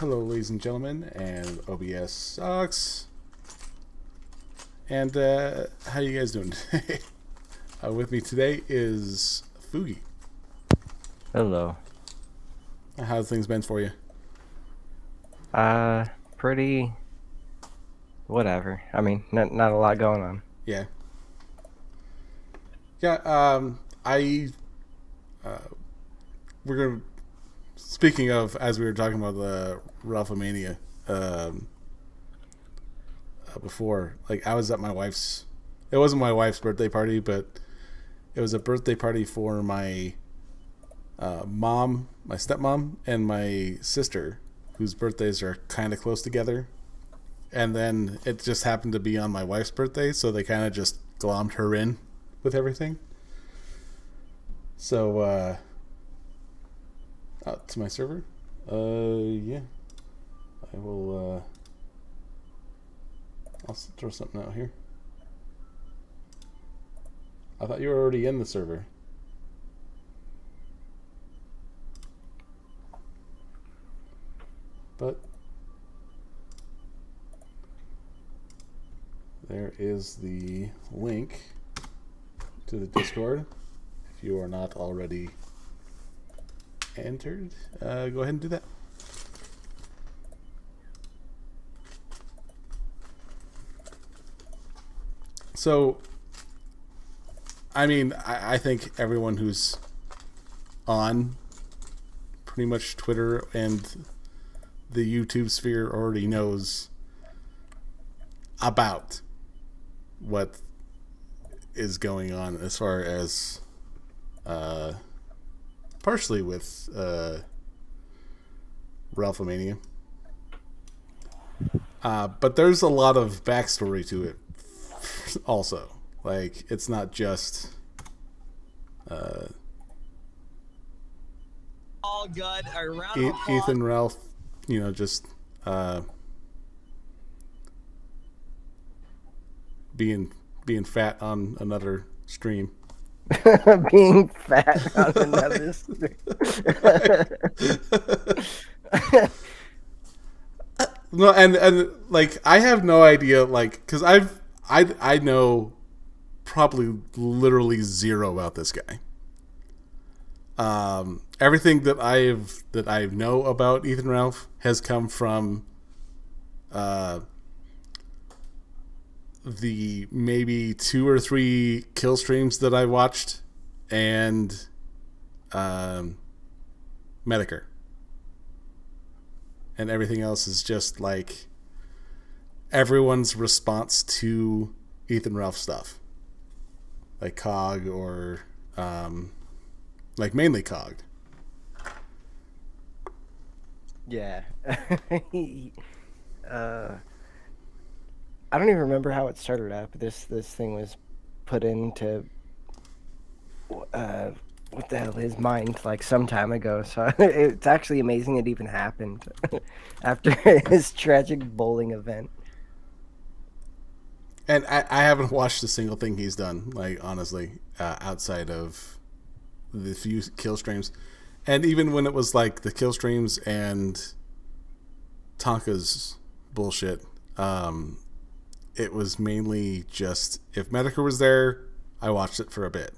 Hello, ladies and gentlemen, and OBS sucks. And how you guys doing today? With me today is Fugi. Hello. How's things been for you? Pretty whatever. I mean, not a lot going on. Yeah. Yeah. I we're gonna. Speaking of, as we were talking about the Ralphomania, before, like I was at my wife's. It wasn't my wife's birthday party, but it was a birthday party for my mom, my stepmom, and my sister, whose birthdays are kind of close together. And then it just happened to be on my wife's birthday, so they kind of just glommed her in with everything. So, out to my server. Yeah, I will. I'll throw something out here. I thought you were already in the server. But there is the link to the Discord. If you are not already entered, go ahead and do that. So, I mean, I think everyone who's on pretty much Twitter and the YouTube sphere already knows about what is going on as far as partially with Ralphomania. But there's a lot of backstory to it also. Like, it's not just all good. A round of applause. Ethan Ralph, just being fat on another stream. Being fat on another stream. No, and like I have no idea, like, because I know probably literally zero about this guy. Everything that I know about Ethan Ralph has come from the maybe 2 or 3 kill streams that I watched, and Medicare, and everything else is just like everyone's response to Ethan Ralph stuff, like COG or like mainly COG. Yeah. I don't even remember how it started up. This thing was put into what the hell, his mind, like some time ago. So it's actually amazing it even happened after his tragic bowling event. And I haven't watched a single thing he's done, like, honestly, outside of the few kill streams. And even when it was like the kill streams and Tonka's bullshit, it was mainly just if Medicare was there, I watched it for a bit.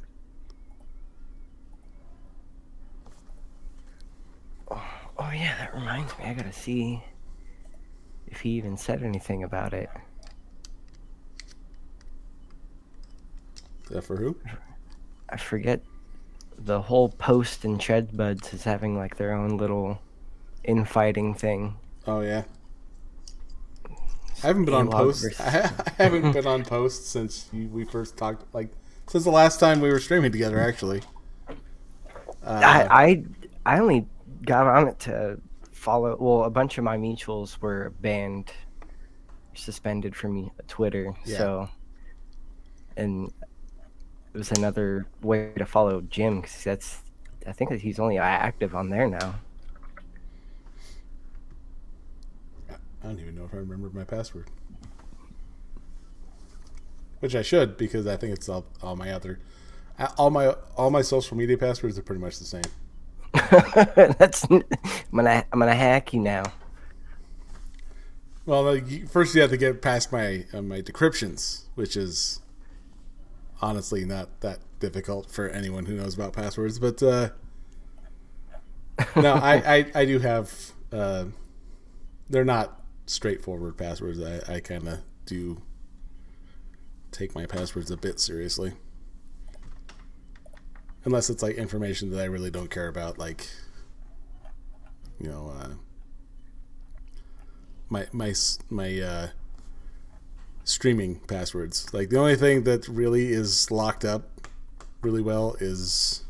Oh yeah, that reminds me. I gotta see if he even said anything about it. For who? I forget. The whole Post and Treadbuds is having like their own little infighting thing. Oh yeah. I haven't been on Post. I haven't been on Post since we first talked. Like, since the last time we were streaming together, actually. I only got on it to follow. Well, a bunch of my mutuals were banned, suspended from Twitter. Yeah. So, and it was another way to follow Jim, because I think that he's only active on there now. I don't even know if I remember my password, which I should, because I think it's all my social media passwords are pretty much the same. I'm gonna hack you now. Well, like, first you have to get past my decryptions, which is honestly not that difficult for anyone who knows about passwords. But no, I do have. They're not straightforward passwords. I kind of do take my passwords a bit seriously, unless it's like information that I really don't care about, like my streaming passwords. Like the only thing that really is locked up really well is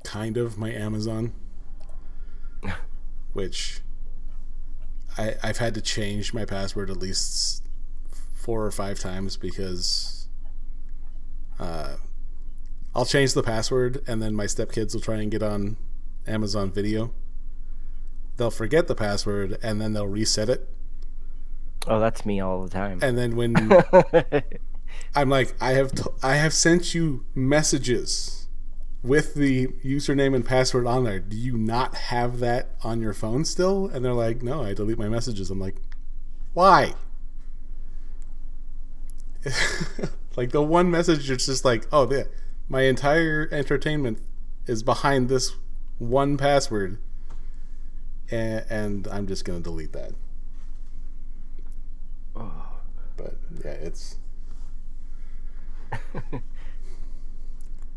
kind of my Amazon, which I've had to change my password at least 4 or 5 times because I'll change the password and then my stepkids will try and get on Amazon Video. They'll forget the password and then they'll reset it. Oh, that's me all the time. And then when I'm like, I have sent you messages with the username and password on there. Do you not have that on your phone still? And they're like, no, I delete my messages. I'm like, why? Like the one message, it's just like, oh, my entire entertainment is behind this one password, and I'm just gonna delete that. Oh. But yeah, it's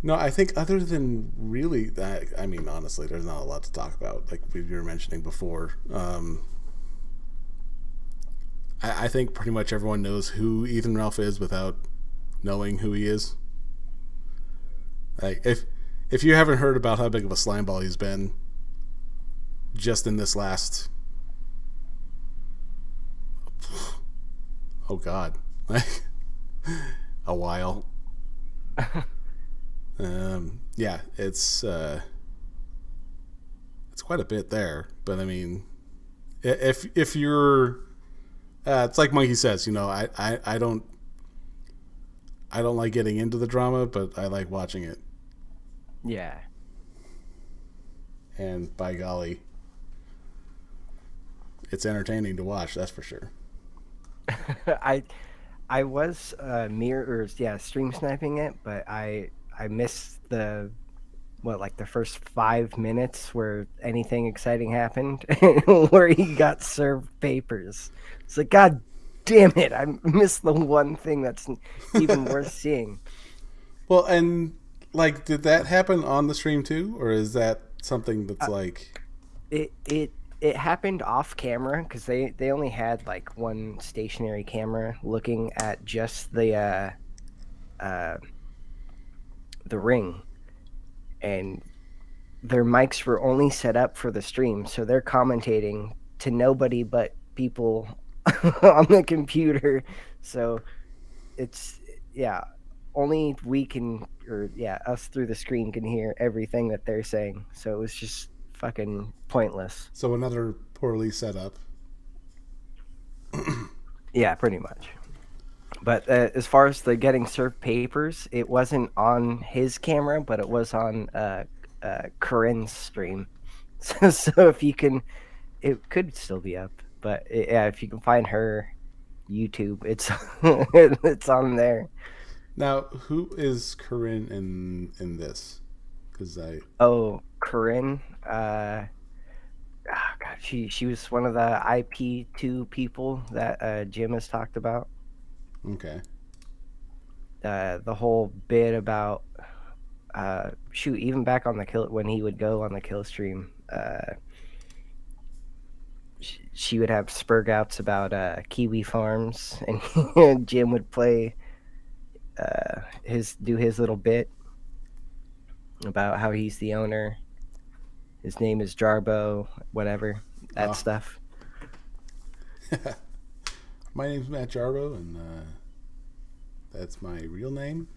no. I think other than really that, I mean, honestly, there's not a lot to talk about. Like we were mentioning before, I think pretty much everyone knows who Ethan Ralph is without knowing who he is. Like if you haven't heard about how big of a slimeball he's been just in this last, oh God, like a while. Yeah, it's quite a bit there. But I mean, if you're, it's like Monkey says, I don't like getting into the drama, but I like watching it. Yeah. And by golly, it's entertaining to watch, that's for sure. I was stream sniping it, but I missed the first 5 minutes where anything exciting happened, where he got served papers. It's like, God damn it, I missed the one thing that's even worth seeing. Well, and like, did that happen on the stream too, or is that something that's like it happened off camera because they only had like one stationary camera looking at just the ring, and their mics were only set up for the stream, so they're commentating to nobody but people on the computer. So it's only we can, us through the screen can hear everything that they're saying. So it was just fucking pointless. So another poorly set up. Yeah, pretty much. But as far as the getting served papers, it wasn't on his camera, but it was on Corinne's stream. So if you can, it could still be up. But if you can find her YouTube, it's it's on there. Now, who is Corinne in this? Corinne. God, she was one of the IP2 people that Jim has talked about. Okay. The whole bit about even back on the kill, when he would go on the kill stream, she would have spurgouts about Kiwi Farms, and Jim would play do his little bit about how he's the owner. His name is Jarbo, whatever, that stuff. My name's Matt Jarbo, and that's my real name.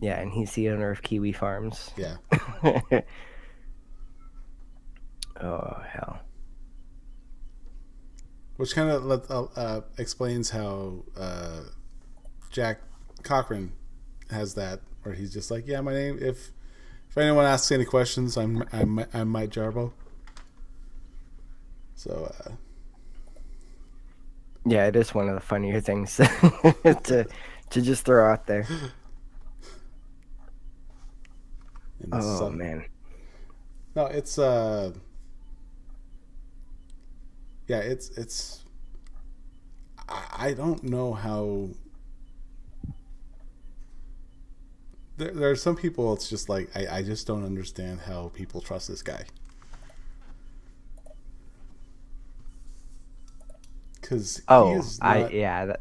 Yeah, and he's the owner of Kiwi Farms. Yeah. Oh, hell. Which kind of explains how Jack Cochran has that, where he's just like, yeah, my name. If anyone asks any questions, I'm Mike Jarbo. So Yeah, it is one of the funnier things to just throw out there. And Oh man. no, it's yeah, it's I don't know how there are some people it's just like I just don't understand how people trust this guy. Because he Oh, is not. Yeah,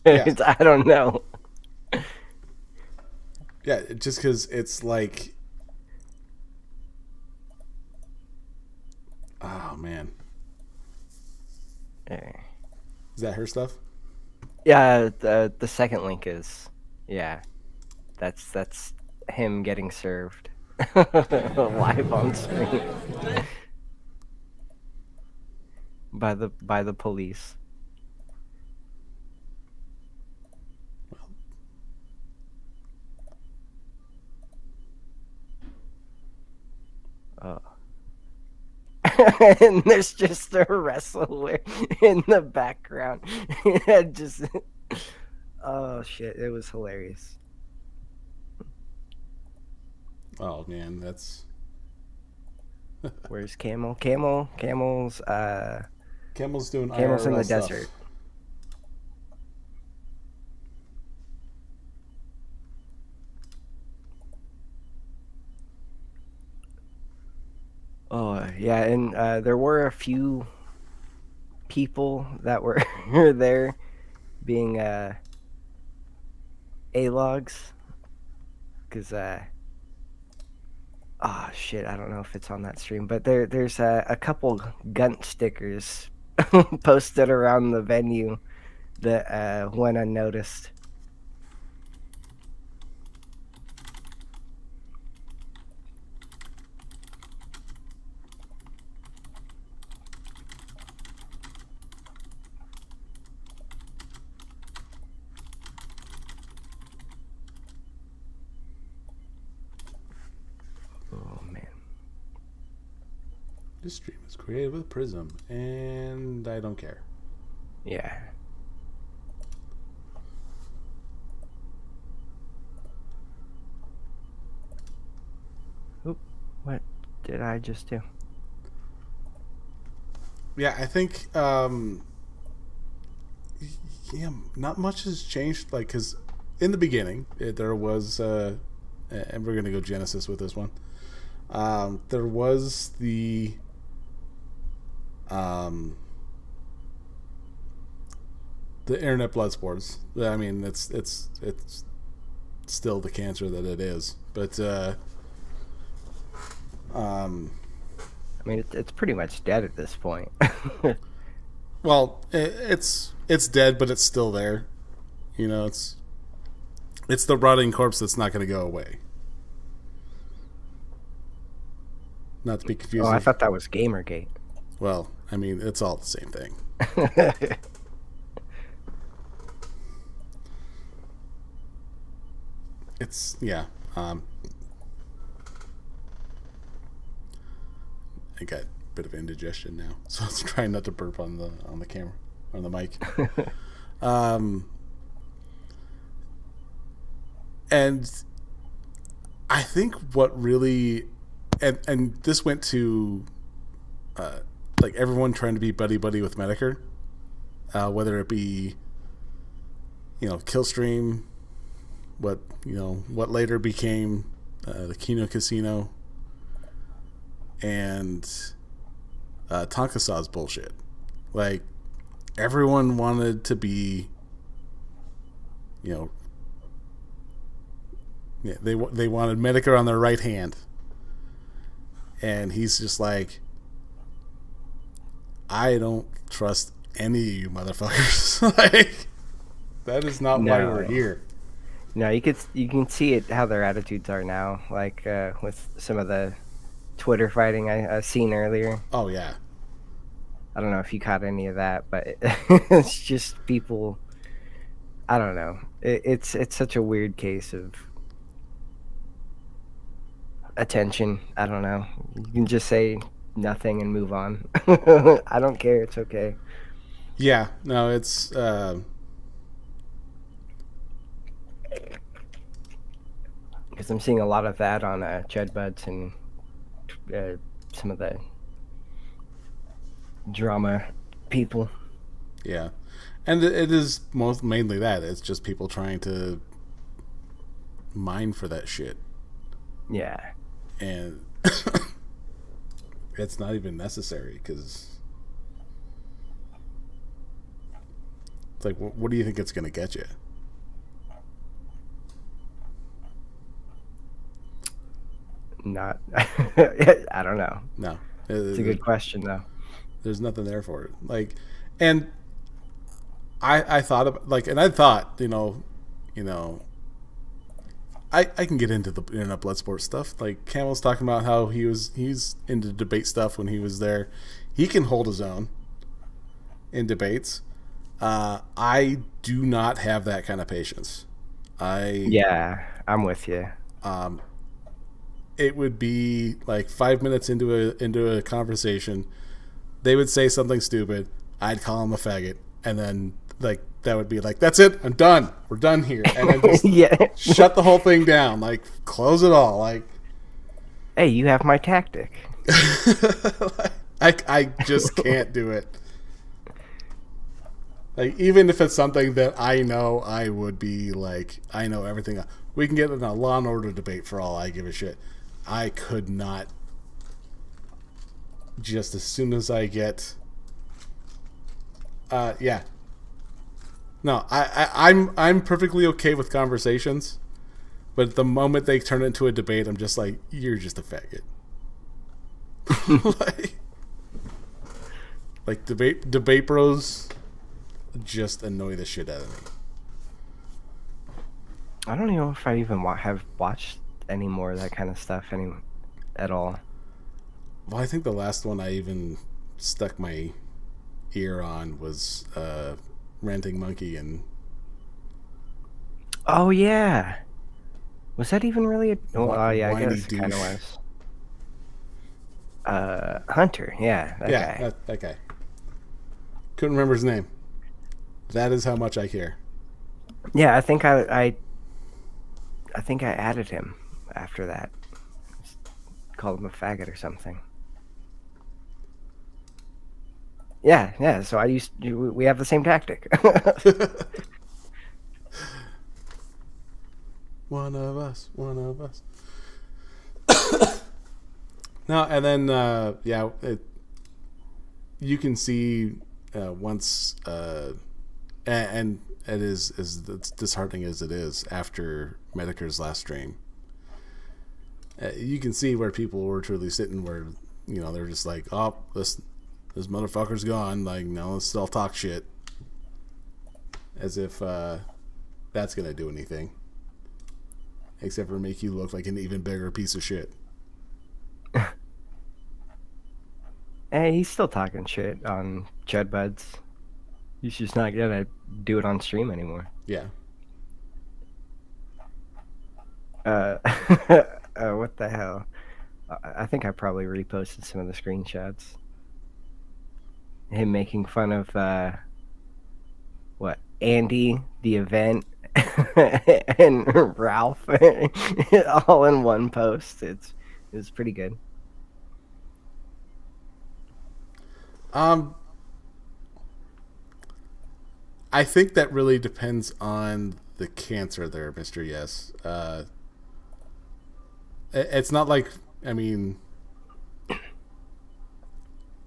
I don't know. yeah. Just because it's like, oh man, Eh. is that her stuff? Yeah, the second link is, yeah, that's him getting served live on screen by the police. Oh. And there's just a wrestler in the background. It just, oh shit, it was hilarious. Oh man, that's Where's Camel? Camel's Camel's doing Camel's in IRL the stuff. desert. Oh yeah, and there were a few people that were there being A-logs because oh shit, I don't know if it's on that stream, but there's a couple Gunt stickers posted around the venue that went unnoticed. Oh man. This stream is created with Prism, and I don't care. Yeah. Oop, what did I just do? Yeah, I think yeah, not much has changed. Like, because in the beginning there was, and we're gonna go Genesis with this one. There was the internet blood sports. I mean, it's still the cancer that it is, but I mean, it's pretty much dead at this point. well, it's dead, but it's still there. You know, it's the rotting corpse that's not going to go away. Not to be confused. Oh, I thought that was Gamergate. Well, I mean, it's all the same thing. It's yeah. I got a bit of indigestion now, so I was trying not to burp on the camera, on the mic. And I think what really, and this went to, like everyone trying to be buddy with Medicare, whether it be, Killstream, what later became the Kino Casino, and Tankasaw's bullshit. Like everyone wanted to be, they wanted Medicare on their right hand, and he's just like, I don't trust any of you motherfuckers. Like, that is not why we're here. No, you can see it how their attitudes are now, like with some of the Twitter fighting I seen earlier. Oh yeah. I don't know if you caught any of that, but it's just people. I don't know. It's such a weird case of attention. I don't know. You can just say nothing and move on. I don't care. It's okay. Yeah, no, it's Because I'm seeing a lot of that on Chud Buds and some of the drama people. yeah, and it is mainly that. It's just people trying to mine for that shit, Yeah. and it's not even necessary because it's like, what do you think it's going to get you? Not. I don't know. No, It's a good question though. there's nothing there for it. Like, and I thought of like, and I thought, I can get into the internet blood sport stuff. Like Camel's talking about how he's into debate stuff when he was there. He can hold his own in debates. I do not have that kind of patience. Yeah, I'm with you. It would be like 5 minutes into a conversation, they would say something stupid. I'd call him a faggot, and then like that would be like, that's it, I'm done. We're done here, and then just Yeah. shut the whole thing down. Like close it all. Like, Hey, you have my tactic. I just can't do it. Like even if it's something that I know, I would be like, I know everything. We can get in a Law and Order debate for all I give a shit. I could not. Just as soon as I get, yeah. No, I'm perfectly okay with conversations, but the moment they turn it into a debate, I'm just like, you're just a faggot. like debate bros just annoy the shit out of me. I don't know if I even have watched any more of that kind of stuff at all. Well, I think the last one I even stuck my ear on was Ranting Monkey and. Oh yeah, was that even really a? Oh yeah, I guess it douche. kind of was. Hunter, yeah, that guy. That guy. Couldn't remember his name. That is how much I care. Yeah, I think I added him after that. Called him a faggot or something. Yeah. So we have the same tactic. One of us. No, and then you can see once, and it is as disheartening as it is after Medicare's last stream. You can see where people were truly sitting, where they're just like, oh, this motherfucker's gone. Like, no, let's all talk shit, as if that's gonna do anything, except for make you look like an even bigger piece of shit. Hey, he's still talking shit on Chud Buds. He's just not gonna do it on stream anymore. Yeah. What the hell? I think I probably reposted some of the screenshots. Him making fun of Andy, the event, and Ralph, all in one post. It's pretty good. I think that really depends on the cancer there, Mr. Yes. It's not like,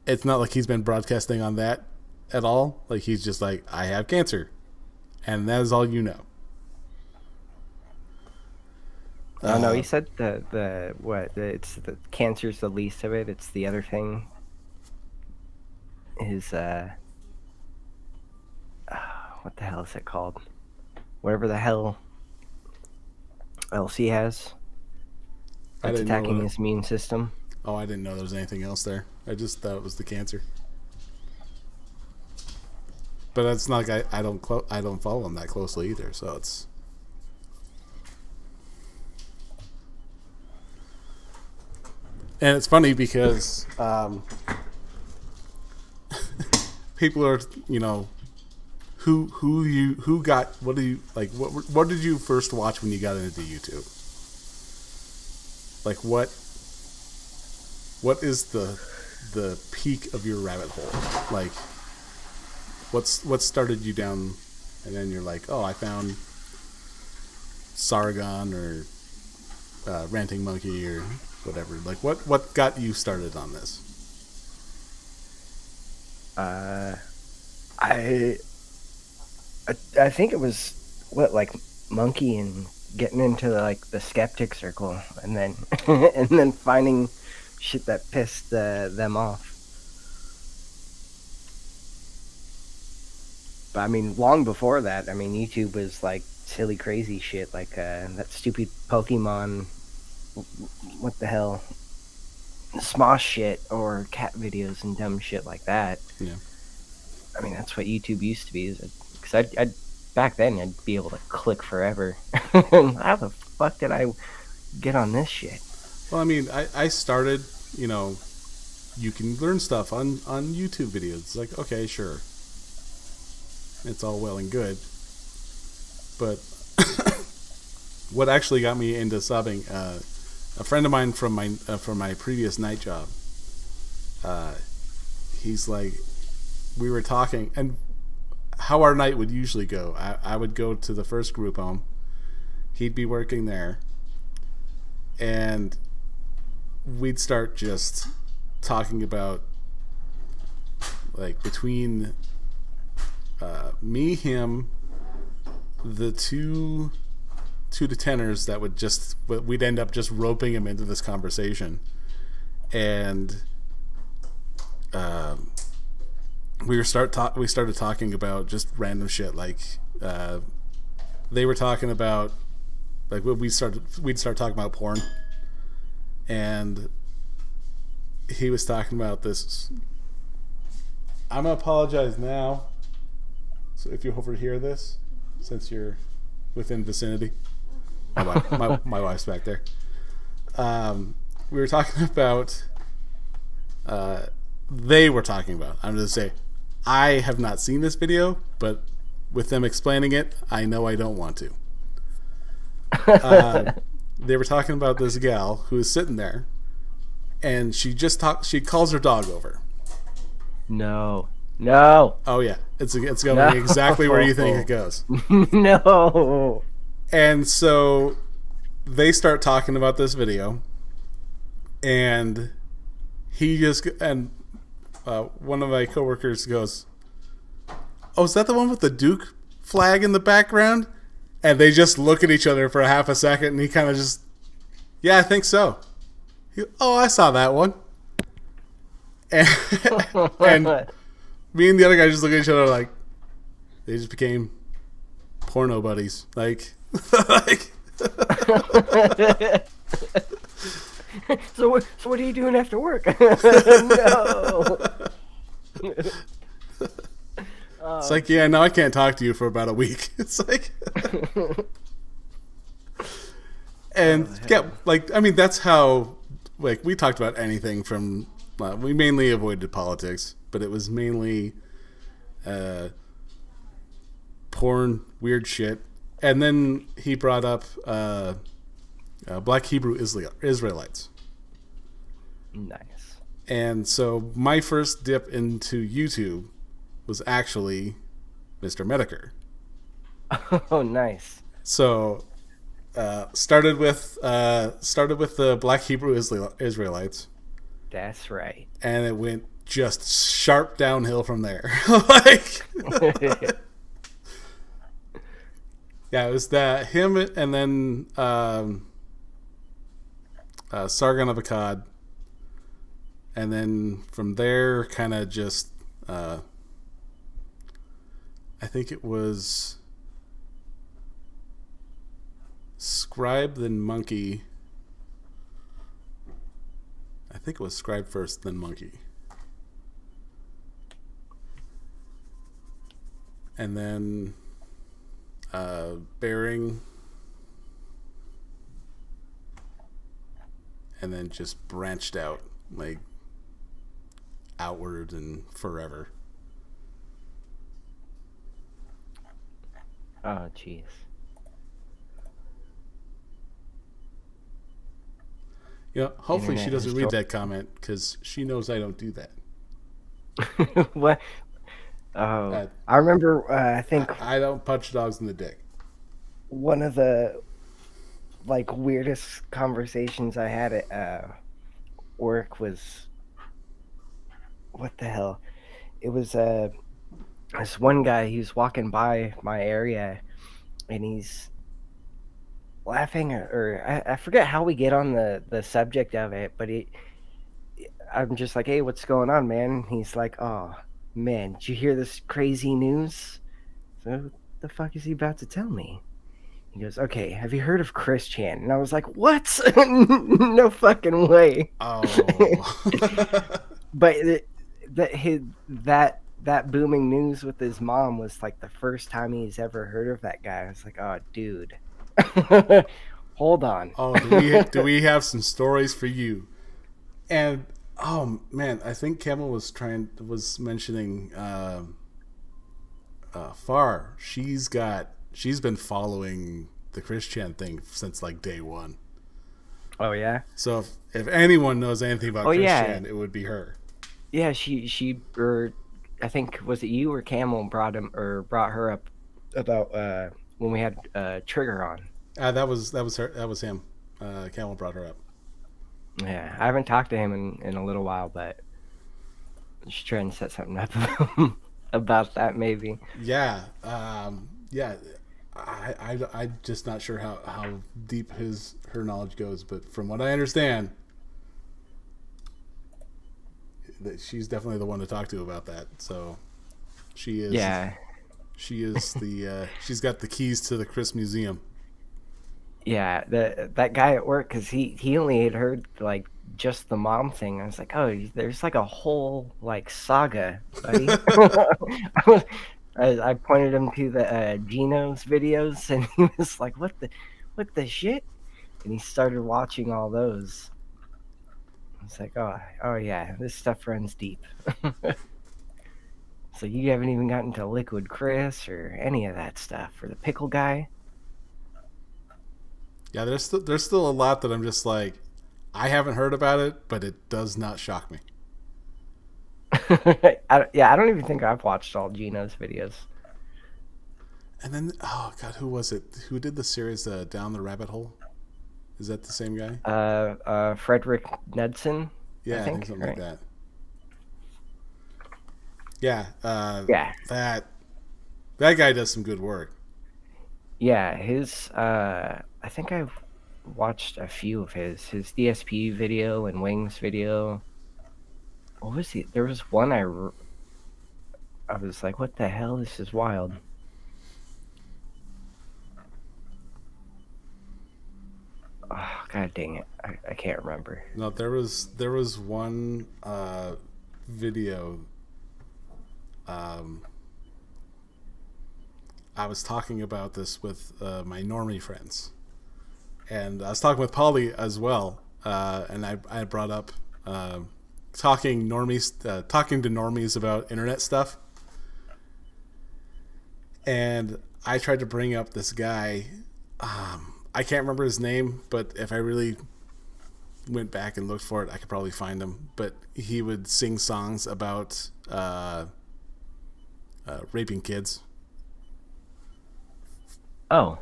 it's not like he's been broadcasting on that at all. Like, he's just like, I have cancer. And that is all you know. Oh no, he said it's the cancer's the least of it. It's the other thing. His what the hell is it called? Whatever the hell else he has. That's attacking his immune system. Oh, I didn't know there was anything else there. I just thought it was the cancer. But that's not like I don't follow him that closely either, so it's. And it's funny because people are, who got, what do you, like, what did you first watch when you got into YouTube? Like, what is the peak of your rabbit hole? Like, what started you down, and then you're like, oh, I found Sargon or Ranting Monkey or whatever. Like, what got you started on this? I think it was like Monkey and getting into like the skeptic circle, and then and then finding shit that pissed them off. But I mean, long before that, I mean, YouTube was like silly, crazy shit, like that stupid Pokemon, what the hell, Smosh shit, or cat videos and dumb shit like that. Yeah. I mean, that's what YouTube used to be. Because I'd back then, I'd be able to click forever. How the fuck did I get on this shit? Well, I mean, I started, you can learn stuff on YouTube videos. It's like, okay, sure. It's all well and good. But what actually got me into subbing, a friend of mine from my previous night job, he's like, we were talking, and how our night would usually go. I would go to the first group home. He'd be working there. And we'd start just talking about, like, between me, him, the two to tenors that we'd end up just roping him into this conversation. And we started talking about just random shit, like they were talking about, like, we'd start talking about porn, and he was talking about this. I'm gonna apologize now, so if you overhear this, since you're within vicinity, my wife's back there. We were talking about. They were talking about. I'm gonna say, I have not seen this video, but with them explaining it, I know I don't want to. They were talking about this gal who is sitting there, and she calls her dog over. No. Oh yeah, it's going exactly where you think it goes. No. And so they start talking about this video, and one of my coworkers goes, "Oh, is that the one with the Duke flag in the background?" And they just look at each other for a half a second, and he kind of just, "Yeah, I think so." "Oh, I saw that one." And me and the other guy just look at each other like, they just became porno buddies. Like, So what are you doing after work? No. It's like, yeah, now I can't talk to you for about a week. It's like, and yeah, like, I mean, that's how, like, we talked about anything from, we mainly avoided politics, but it was mainly porn, weird shit. And then he brought up Black Hebrew Israelites. Nice. And so my first dip into YouTube was actually Mr. Medicare. Oh, nice. So started with the Black Hebrew Israelites. That's right. And it went just sharp downhill from there. Like, yeah, it was that, him, and then Sargon of Akkad, and then from there, kind of just I think it was Scribe, then Monkey. I think it was Scribe first, then Monkey. And then Bearing. And then just branched out, like, outward and forever. Oh, jeez. Hopefully she Internet has doesn't read that comment because she knows I don't do that. what? Oh, Uh, I remember. I think I don't punch dogs in the dick. one of the weirdest conversations I had at work was what the hell? It was this one guy. He was walking by my area, and he's laughing, or I forget how we get on the subject of it, but I'm just like, hey, what's going on, man? And he's like, oh man, did you hear this crazy news? So what the fuck is he about to tell me? He goes, okay, have you heard of Chris Chan? And I was like, what? No fucking way. Oh. But that booming news with his mom was like the first time he's ever heard of that guy. I was like, oh, dude, hold on. Oh, do we have some stories for you? And oh man, I think Camel was mentioning Far. She's been following the Chris Chan thing since like day one. Oh yeah. So if anyone knows anything about Chris Chan, it would be her. Yeah, she I think, was it you or Camel brought her up about when we had Trigger on. That was her. That was him. Camel brought her up. Yeah, I haven't talked to him in a little while, but just trying to set something up about that maybe. Yeah, yeah. I'm just not sure how deep her knowledge goes, but from what I understand, that she's definitely the one to talk to about that. So she is. Yeah. She is the. She's got the keys to the Chris Museum. Yeah, that guy at work, because he only had heard like just the mom thing. I was like, oh, there's like a whole like saga, buddy. I pointed him to the Geno's videos, and he was like, what the shit? And he started watching all those. I was like, oh yeah, this stuff runs deep. So you haven't even gotten to Liquid Chris or any of that stuff, or the pickle guy. Yeah, there's still a lot that I'm just like, I haven't heard about it, but it does not shock me. I don't even think I've watched all Geno's videos. And then, oh god, who was it? Who did the series Down the Rabbit Hole? Is that the same guy? Frederick Knudsen. Yeah, I think something like that. Yeah. Yeah. That guy does some good work. Yeah, his I think I've watched a few of his DSP video and Wings video. What was he? There was one I was like, what the hell? This is wild. Oh, god dang it. I can't remember. No, there was one video. I was talking about this with my normie friends, and I was talking with Polly as well, and I brought up talking to normies about internet stuff, and I tried to bring up this guy. I can't remember his name, but if I really went back and looked for it, I could probably find him. But he would sing songs about raping kids. Oh.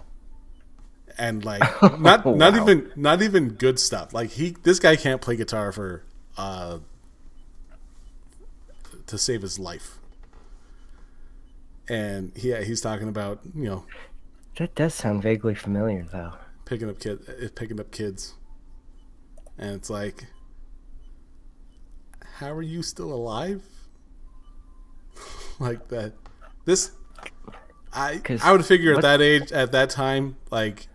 And like not even good stuff. Like this guy can't play guitar for to save his life. And he's talking about, That does sound vaguely familiar though. Picking up kids. And it's like, how are you still alive? Like that. I would figure at that age, at that time, like,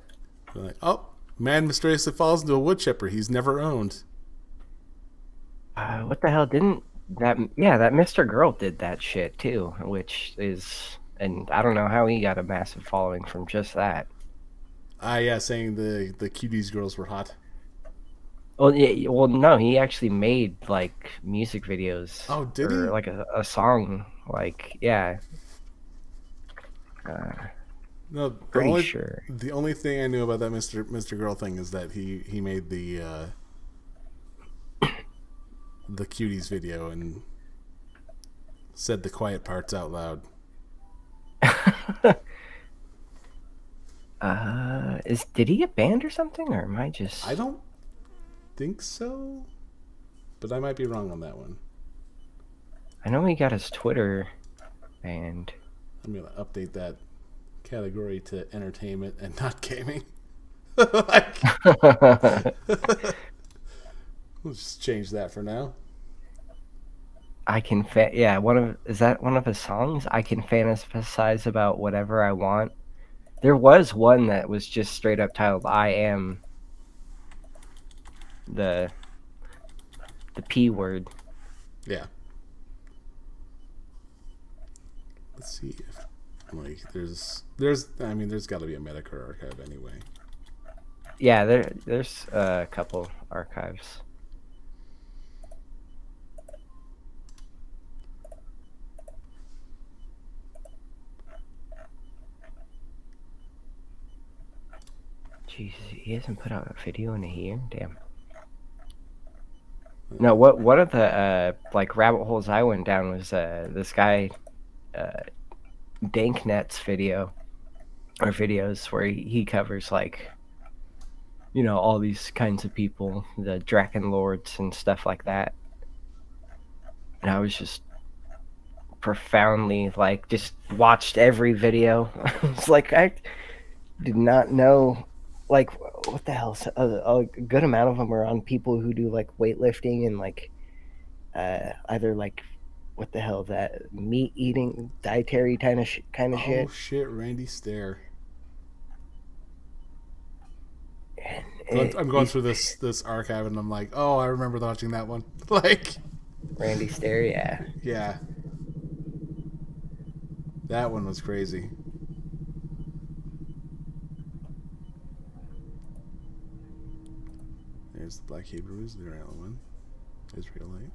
oh, man mysteriously falls into a wood chipper he's never owned. What the hell didn't that? Yeah, that Mr. Girl did that shit too, which is, and I don't know how he got a massive following from just that. Yeah, saying the cuties girls were hot. Well, yeah, well, no, he actually made like music videos. Oh, did he? Like a song, like yeah. No, Pretty sure. the only thing I knew about that Mr. Girl thing is that he made the cuties video and said the quiet parts out loud. Did he get banned or something, or am I just? I don't think so, but I might be wrong on that one. I know he got his Twitter banned. I'm gonna update that category to entertainment and not gaming. Like, we'll just change that for now. I can is that one of his songs? I can fantasize about whatever I want. There was one that was just straight up titled "I am the P word." Yeah. Let's see if like there's I mean there's got to be a Medicare archive anyway. Yeah, there's a couple archives. Jesus, he hasn't put out a video in a year. Damn. No, one of the like rabbit holes I went down was this guy Danknet's videos where he covers like all these kinds of people, the Draken Lords and stuff like that. And I was just profoundly like just watched every video. It's like I did not know like what the hell. A good amount of them are on people who do like weightlifting and like either like what the hell that meat eating dietary kind of shit. Oh shit, Randy Stair. I'm going through this archive and I'm like, oh, I remember watching that one. Like Randy Stair, yeah. Yeah. That one was crazy. There's the Black Hebrews, the Israel one. Israelite.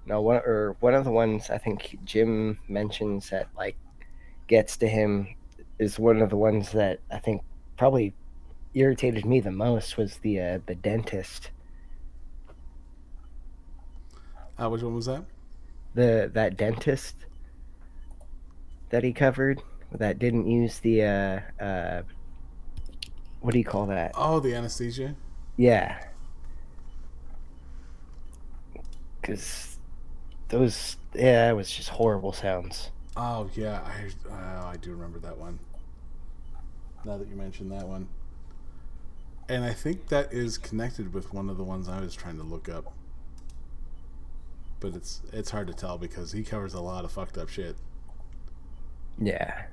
No, one of the ones I think Jim mentions that like gets to him is one of the ones that I think probably irritated me the most was the dentist. Which one was that? That dentist that he covered that didn't use the what do you call that? Oh, the anesthesia? Yeah. Because those, it was just horrible sounds. Oh, yeah. I do remember that one. Now that you mentioned that one. And I think that is connected with one of the ones I was trying to look up. But it's hard to tell because he covers a lot of fucked up shit. Yeah.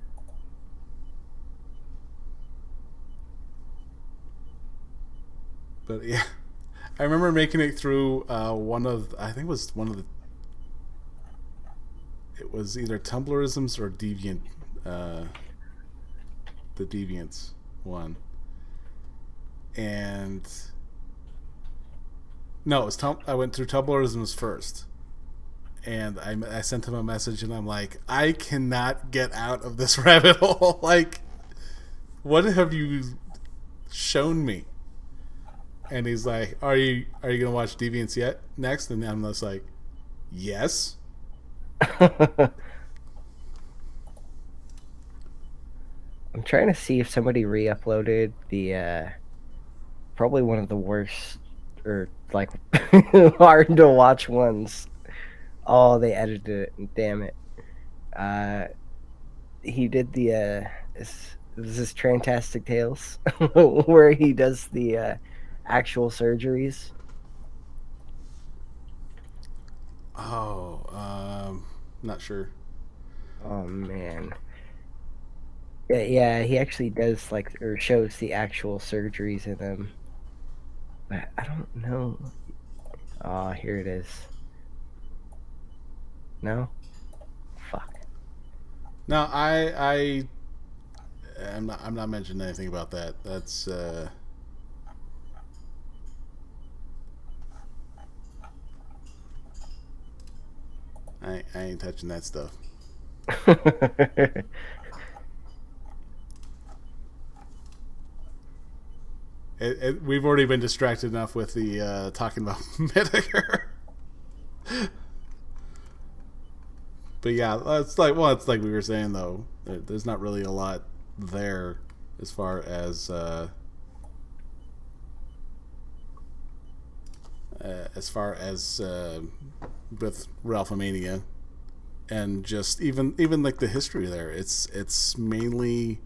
But yeah, I remember making it through it was either Tumblrisms or Deviant, the Deviants one. And no, I went through Tumblrisms first. And I sent him a message and I'm like, I cannot get out of this rabbit hole. Like, what have you shown me? And he's like, Are you gonna watch Deviants yet? Next? And I'm just like, yes. I'm trying to see if somebody re-uploaded the probably one of the worst or like hard to watch ones. Oh, they edited it. Damn it. He did the this is Fantastic Tales where he does the actual surgeries. Oh, not sure. Oh man. Yeah, he actually does like or shows the actual surgeries in them. But I don't know. Oh, here it is. No? Fuck. No, I'm not mentioning anything about that. That's I ain't touching that stuff. We've already been distracted enough with the talking about Medicare. But yeah, it's like we were saying though. There's not really a lot there as far as with Ralphomania, and just even like the history there. It's mainly.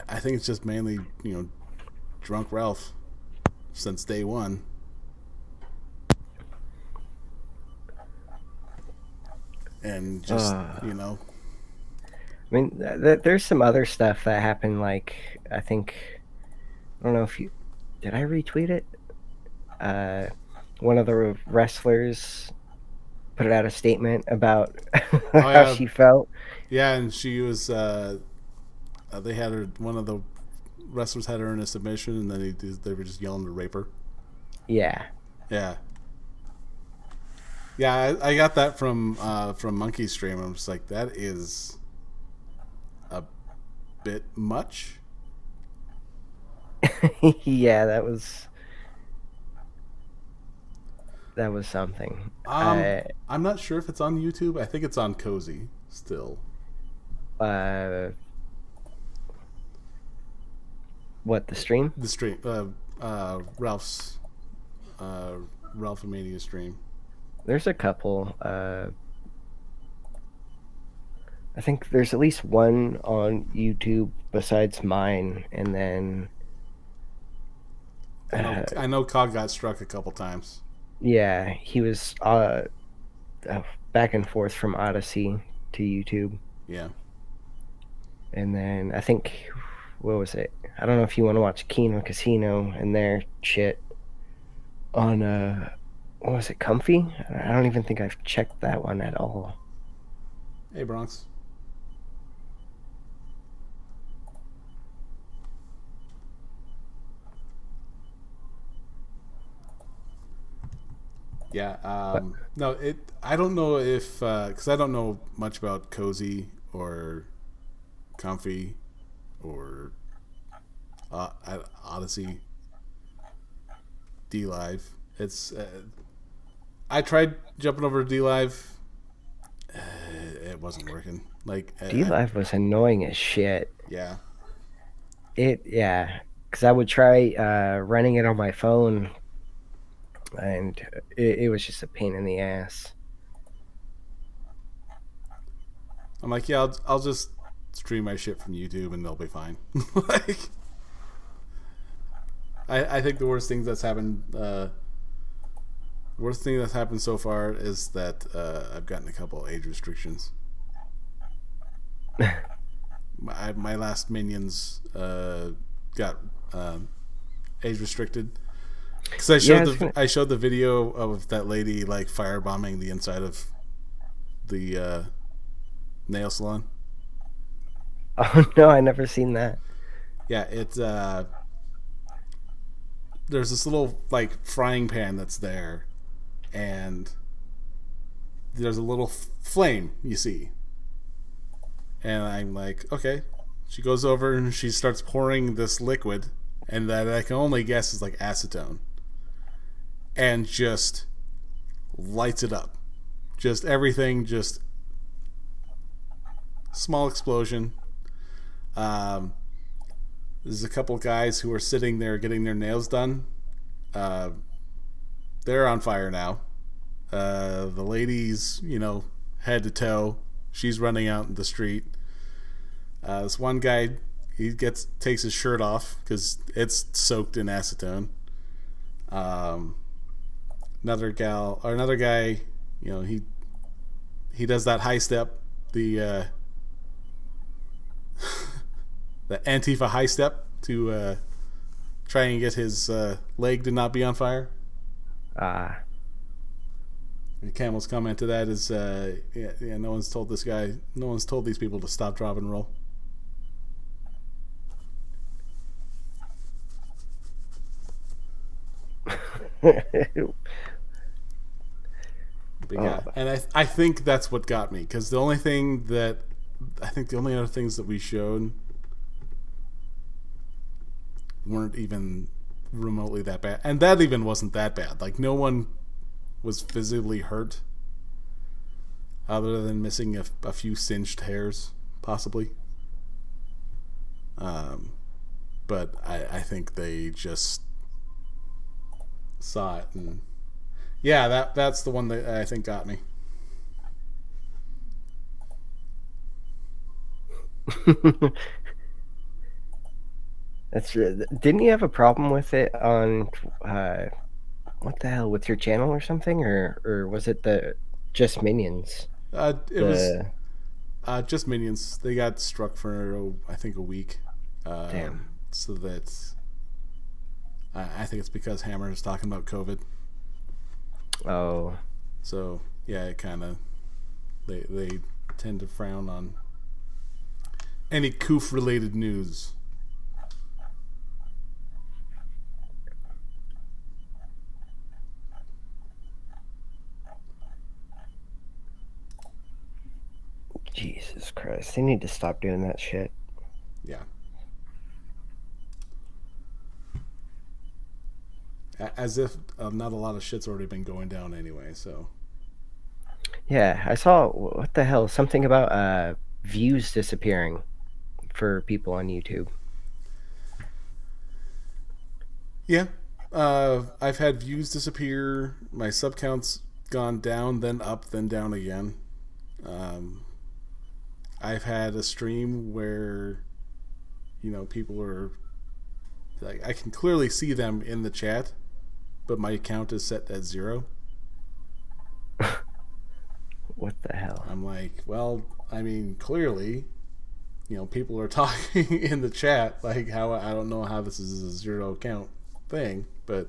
I think it's just mainly drunk Ralph since day one. And just I mean, there's some other stuff that happened. Like, I don't know if you did. I retweet it. One of the wrestlers put out a statement about how she felt. Yeah, and she was. They had her. One of the wrestlers had her in a submission, and then they were just yelling to rape her. Yeah. Yeah. Yeah, I got that from Monkey's stream. I'm just like, that is a bit much. Yeah, that was something. I'm not sure if it's on YouTube. I think it's on Cozy still. What, the stream? The stream, Ralph's Ralphomania stream. There's a couple. I think there's at least one on YouTube besides mine, and then I know Cog got struck a couple times. Yeah, he was back and forth from Odyssey to YouTube. Yeah. And then I think, what was it? I don't know if you want to watch Kino Casino and their shit on what was it, Comfy? I don't even think I've checked that one at all. Hey, Bronx. Yeah. No, I don't know if because I don't know much about Cozy or Comfy or Odyssey, D Live. It's I tried jumping over to D Live. It wasn't working. Like D Live was annoying as shit. Yeah. Because I would try running it on my phone, and it was just a pain in the ass. I'm like, yeah, I'll just stream my shit from YouTube and they'll be fine. Like, I think the worst thing that's happened so far is that I've gotten a couple age restrictions. My last minions got age restricted because I showed the video of that lady like firebombing the inside of the nail salon. Oh no, I never seen that. Yeah, it's there's this little like frying pan that's there, and there's a little flame you see. And I'm like, okay. She goes over and she starts pouring this liquid, and that I can only guess is like acetone, and just lights it up. Just everything, just small explosion. There's a couple guys who are sitting there getting their nails done. They're on fire now. The lady's, head to toe. She's running out in the street. This one guy, he takes his shirt off because it's soaked in acetone. Another guy, he does that high step, the the Antifa high step to try and get his leg to not be on fire. And Camel's comment to that is, no one's told these people to stop, drop, and roll. And I think that's what got me, because the only other things that we showed weren't even remotely that bad, and that even wasn't that bad. Like, no one was physically hurt other than missing a few singed hairs, possibly. But I think they just saw it, and yeah, that's the one that I think got me. That's didn't you have a problem with it on what the hell, with your channel or something, or was it the just Minions? It was just Minions. They got struck for I think a week. Damn. So that's I think it's because Hammer is talking about COVID. Oh. So yeah, it kind of they tend to frown on any coof related news. Jesus Christ. They need to stop doing that shit. Yeah. As if not a lot of shit's already been going down anyway, so. Yeah, I saw, what the hell, something about views disappearing for people on YouTube. Yeah. I've had views disappear. My sub count's gone down, then up, then down again. I've had a stream where, people are like, I can clearly see them in the chat, but my account is set at 0. What the hell? I'm like, well, I mean, clearly, people are talking in the chat. Like, how I don't know how this is a 0 account thing, but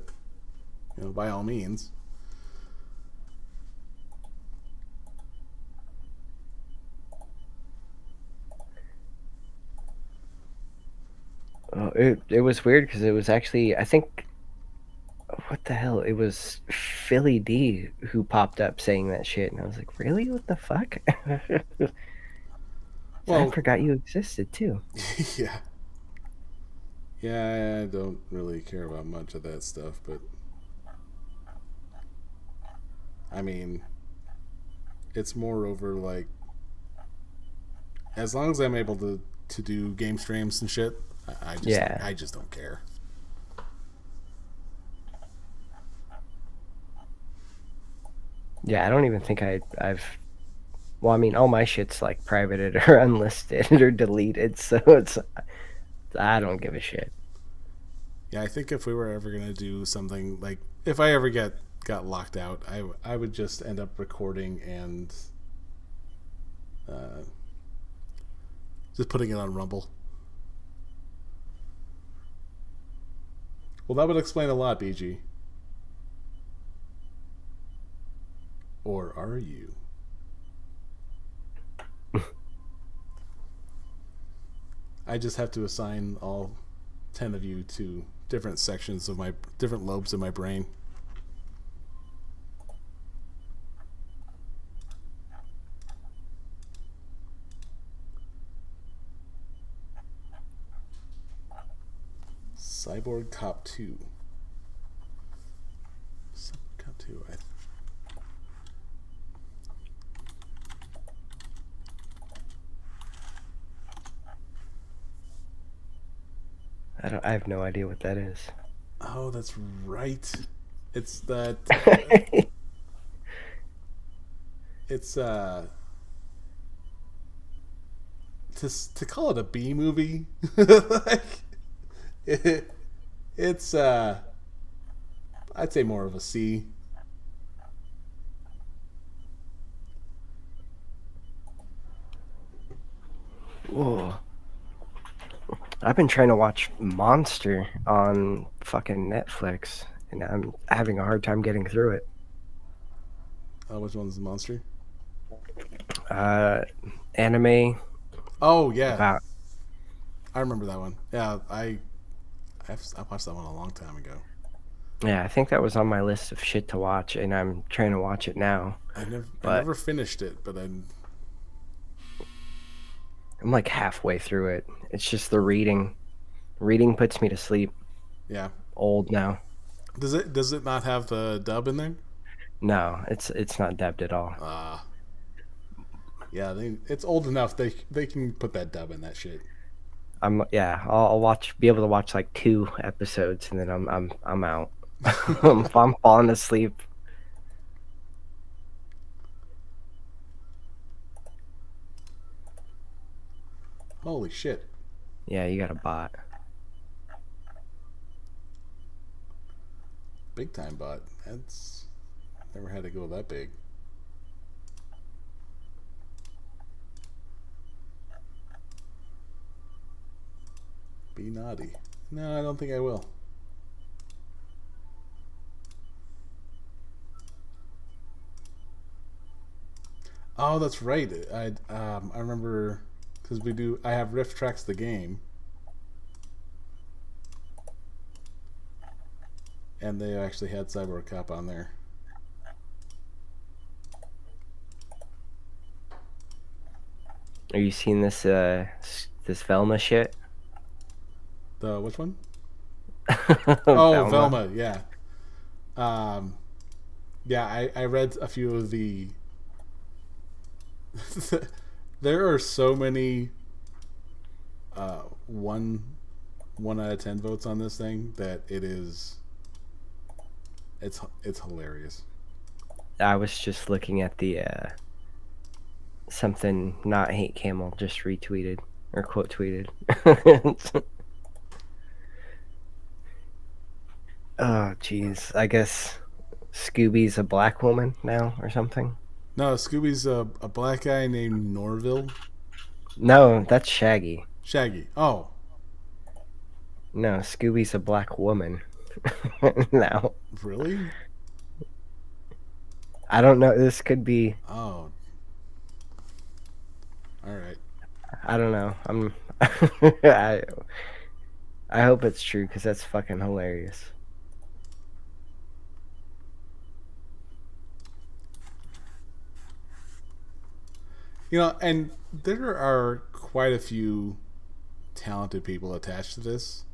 by all means. Oh, it was weird because it was actually, I think, what the hell? It was Philly D who popped up saying that shit, and I was like, really? What the fuck? Well, I forgot you existed too. Yeah. Yeah, I don't really care about much of that stuff, but I mean, it's more over like, as long as I'm able to do game streams and shit, I just don't care. Yeah, I don't even think I've. Well, I mean, all my shit's like privated or unlisted or deleted, so I don't give a shit. Yeah, I think if we were ever gonna do something like, if I ever got locked out, I would just end up recording and just putting it on Rumble. Well, that would explain a lot, BG. Or are you? I just have to assign all 10 of you to different sections of my different lobes of my brain. Cyborg Cop 2. Cyborg Cop 2. I have no idea what that is. Oh, that's right. It's that. It's to call it a B movie, like it's I'd say more of a C. Whoa. I've been trying to watch Monster on fucking Netflix, and I'm having a hard time getting through it. Which one's the Monster? Anime. Oh yeah, About. I remember that one. Yeah, I watched that one a long time ago. Yeah, I think that was on my list of shit to watch, and I'm trying to watch it now. I But never finished it, but I'm like halfway through it. It's just the reading. Reading puts me to sleep. yeah. Old now. Does it not have the dub in there? No, it's not dubbed at all. Yeah, it's old enough they can put that dub in that shit. I'll be able to watch like 2 episodes, and then I'm out. I'm falling asleep. Holy shit. Yeah, you got a bot. Big time bot. That's never had to go that big. Be naughty. No, I don't think I will. Oh, that's right. I remember because I have Rift Tracks the game, and they actually had Cyber Cop on there. Are you seeing this this Velma shit? The which one? Oh, Velma. Velma. Yeah. Yeah. I read a few of the. There are so many. One out of 10 votes on this thing that it is. It's hilarious. I was just looking at the something not hate Camel just retweeted or quote tweeted. Oh jeez, I guess Scooby's a black woman now or something. No, Scooby's a black guy named Norville. No, that's Shaggy. Shaggy. Oh. No, Scooby's a black woman. Now. Really? I don't know. This could be. Oh. All right. I don't know. I hope it's true because that's fucking hilarious. You know, and there are quite a few talented people attached to this.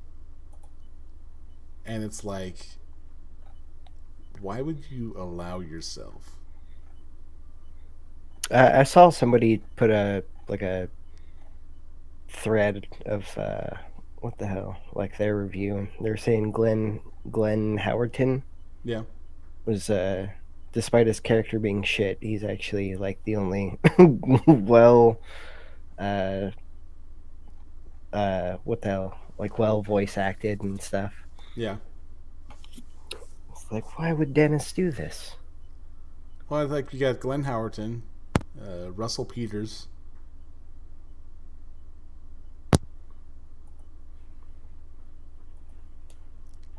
And it's like, why would you allow yourself? I saw somebody put a thread of what the hell, like their review. They're saying Glenn Howerton Yeah. was despite his character being shit, he's actually like the only well what the hell, like well voice acted and stuff. Yeah. It's like, why would Dennis do this? Well, I think you got Glenn Howerton, Russell Peters.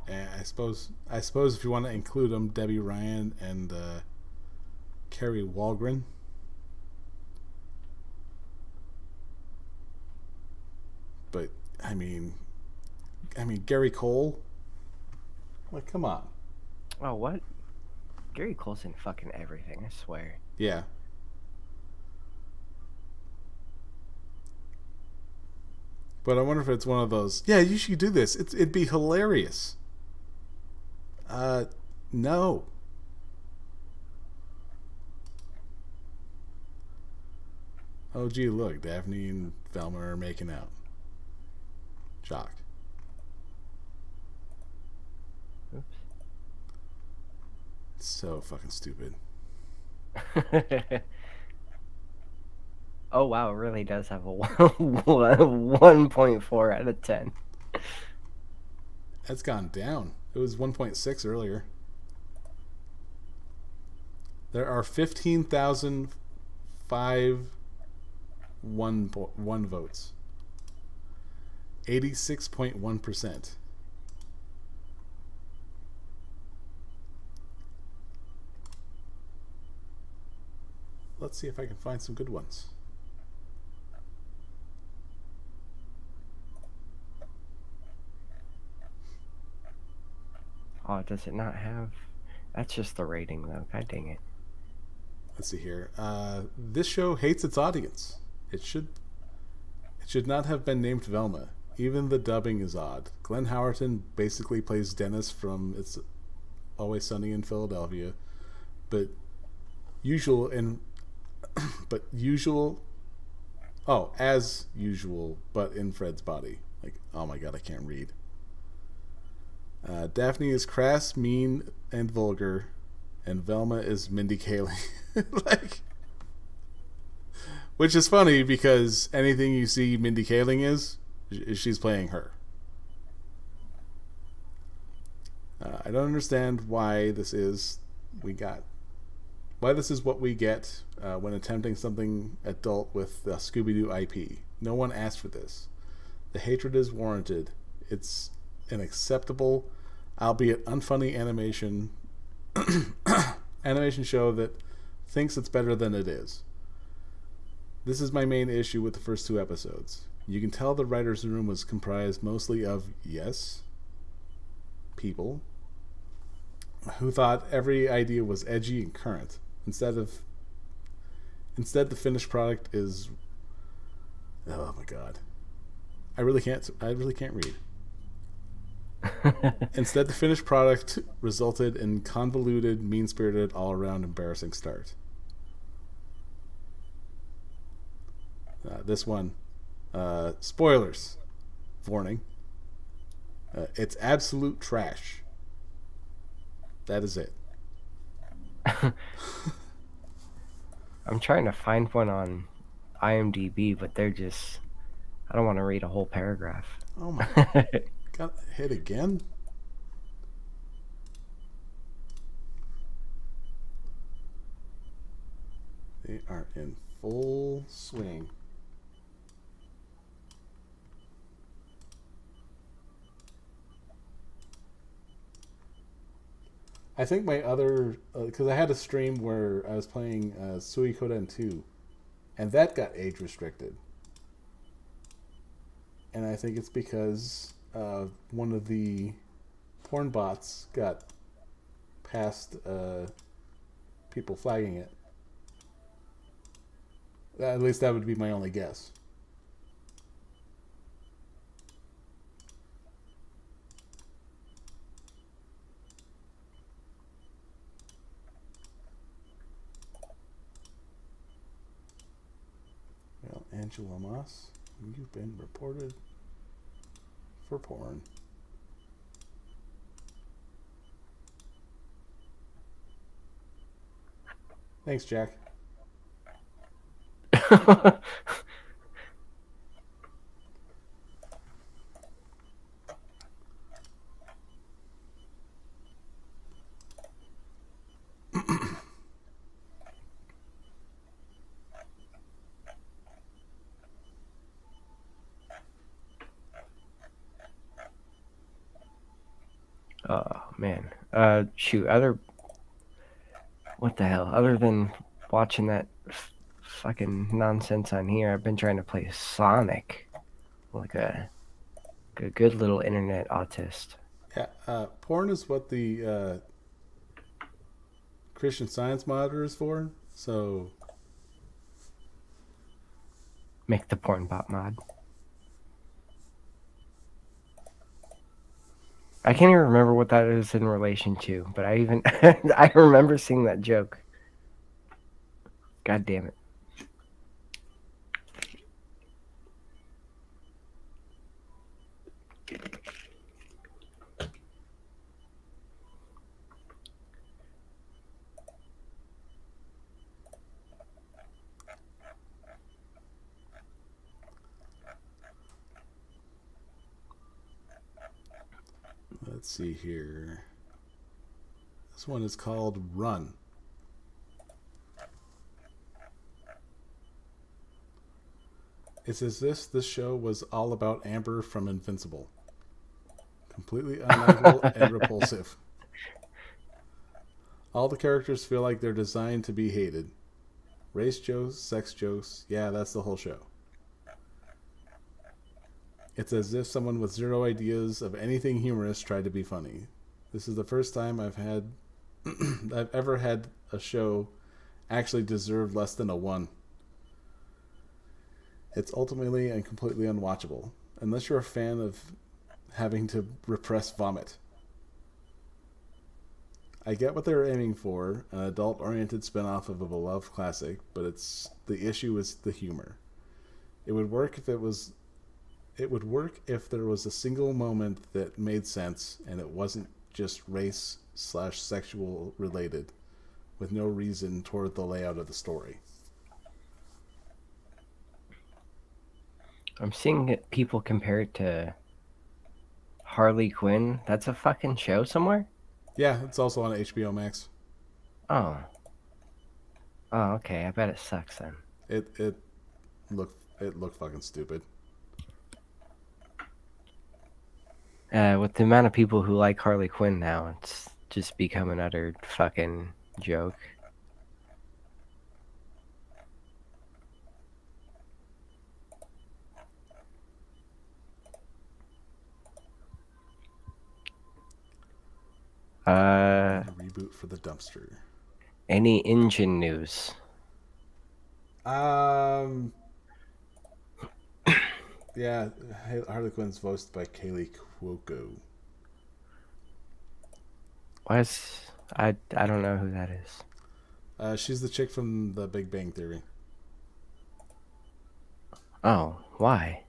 And I suppose if you want to include them, Debbie Ryan and Kerry Walgren. But I mean Gary Cole. Like, come on. Oh, what? Gary Cole's in fucking everything, I swear. Yeah. But I wonder if it's one of those. Yeah, you should do this. It'd be hilarious. No. Oh, gee, look, Daphne and Velma are making out. Shocked. Oops. It's so fucking stupid. Oh wow, it really does have a 1.4 out of 10. That's gone down. It was 1.6 earlier. There are 15,051 votes. 86.1%. Let's see if I can find some good ones. Oh, does it not have? That's just the rating, though. God dang it. Let's see here. This show hates its audience. It should not have been named Velma. Even the dubbing is odd. Glenn Howerton basically plays Dennis from It's Always Sunny in Philadelphia, but usual in as usual, but in Fred's body. Like, oh my god, I can't read. Daphne is crass, mean, and vulgar, and Velma is Mindy Kaling. Like, which is funny because anything you see Mindy Kaling is she's playing her. I don't understand why this is what we get when attempting something adult with the Scooby-Doo IP. No one asked for this. The hatred is warranted. It's an acceptable, albeit unfunny animation show that thinks it's better than it is. This is my main issue with the first 2 episodes. You can tell the writer's room was comprised mostly of, yes, people who thought every idea was edgy and current. Instead, the finished product is, oh my god, I really can't read. Instead, the finished product resulted in convoluted, mean-spirited, all-around embarrassing start. This one, spoilers, warning. It's absolute trash. That is it. I'm trying to find one on IMDb, but they're just... I don't want to read a whole paragraph. Oh my... Got hit again? They are in full swing. I think my other... because I had a stream where I was playing Suikoden 2, and that got age restricted. And I think it's because one of the porn bots got past people flagging it. At least that would be my only guess. Well, Angela Moss, you've been reported for porn. Thanks, Jack. Oh man. Shoot. What the hell? Other than watching that fucking nonsense on here, I've been trying to play Sonic, like a good little internet autist. Yeah, porn is what the Christian Science monitor is for. So Make the porn bot mod. I can't even remember what that is in relation to, but I remember seeing that joke. God damn it. let's see here. This one is called Run. It's as if this show was all about Amber from Invincible. Completely unlikable and repulsive. All the characters feel like they're designed to be hated. Race jokes, sex jokes, yeah, that's the whole show. It's as if someone with zero ideas of anything humorous tried to be funny. This is the first time I've ever had a show actually deserve less than a 1. It's ultimately and completely unwatchable, unless you're a fan of having to repress vomit. I get what they're aiming for, an adult-oriented spin-off of a beloved classic, but the issue is the humor. It would work if there was a single moment that made sense and it wasn't just race/sexual related, with no reason toward the layout of the story. I'm seeing people compare it to Harley Quinn. That's a fucking show somewhere? Yeah, it's also on HBO Max. Oh. Oh, okay. I bet it sucks then. It looked fucking stupid. With the amount of people who like Harley Quinn now, it's just become an utter fucking joke. Reboot for the dumpster. Any engine news? Yeah, Harley Quinn's voiced by Kaylee Cuoco. I don't know who that is. She's the chick from The Big Bang Theory. Oh, why?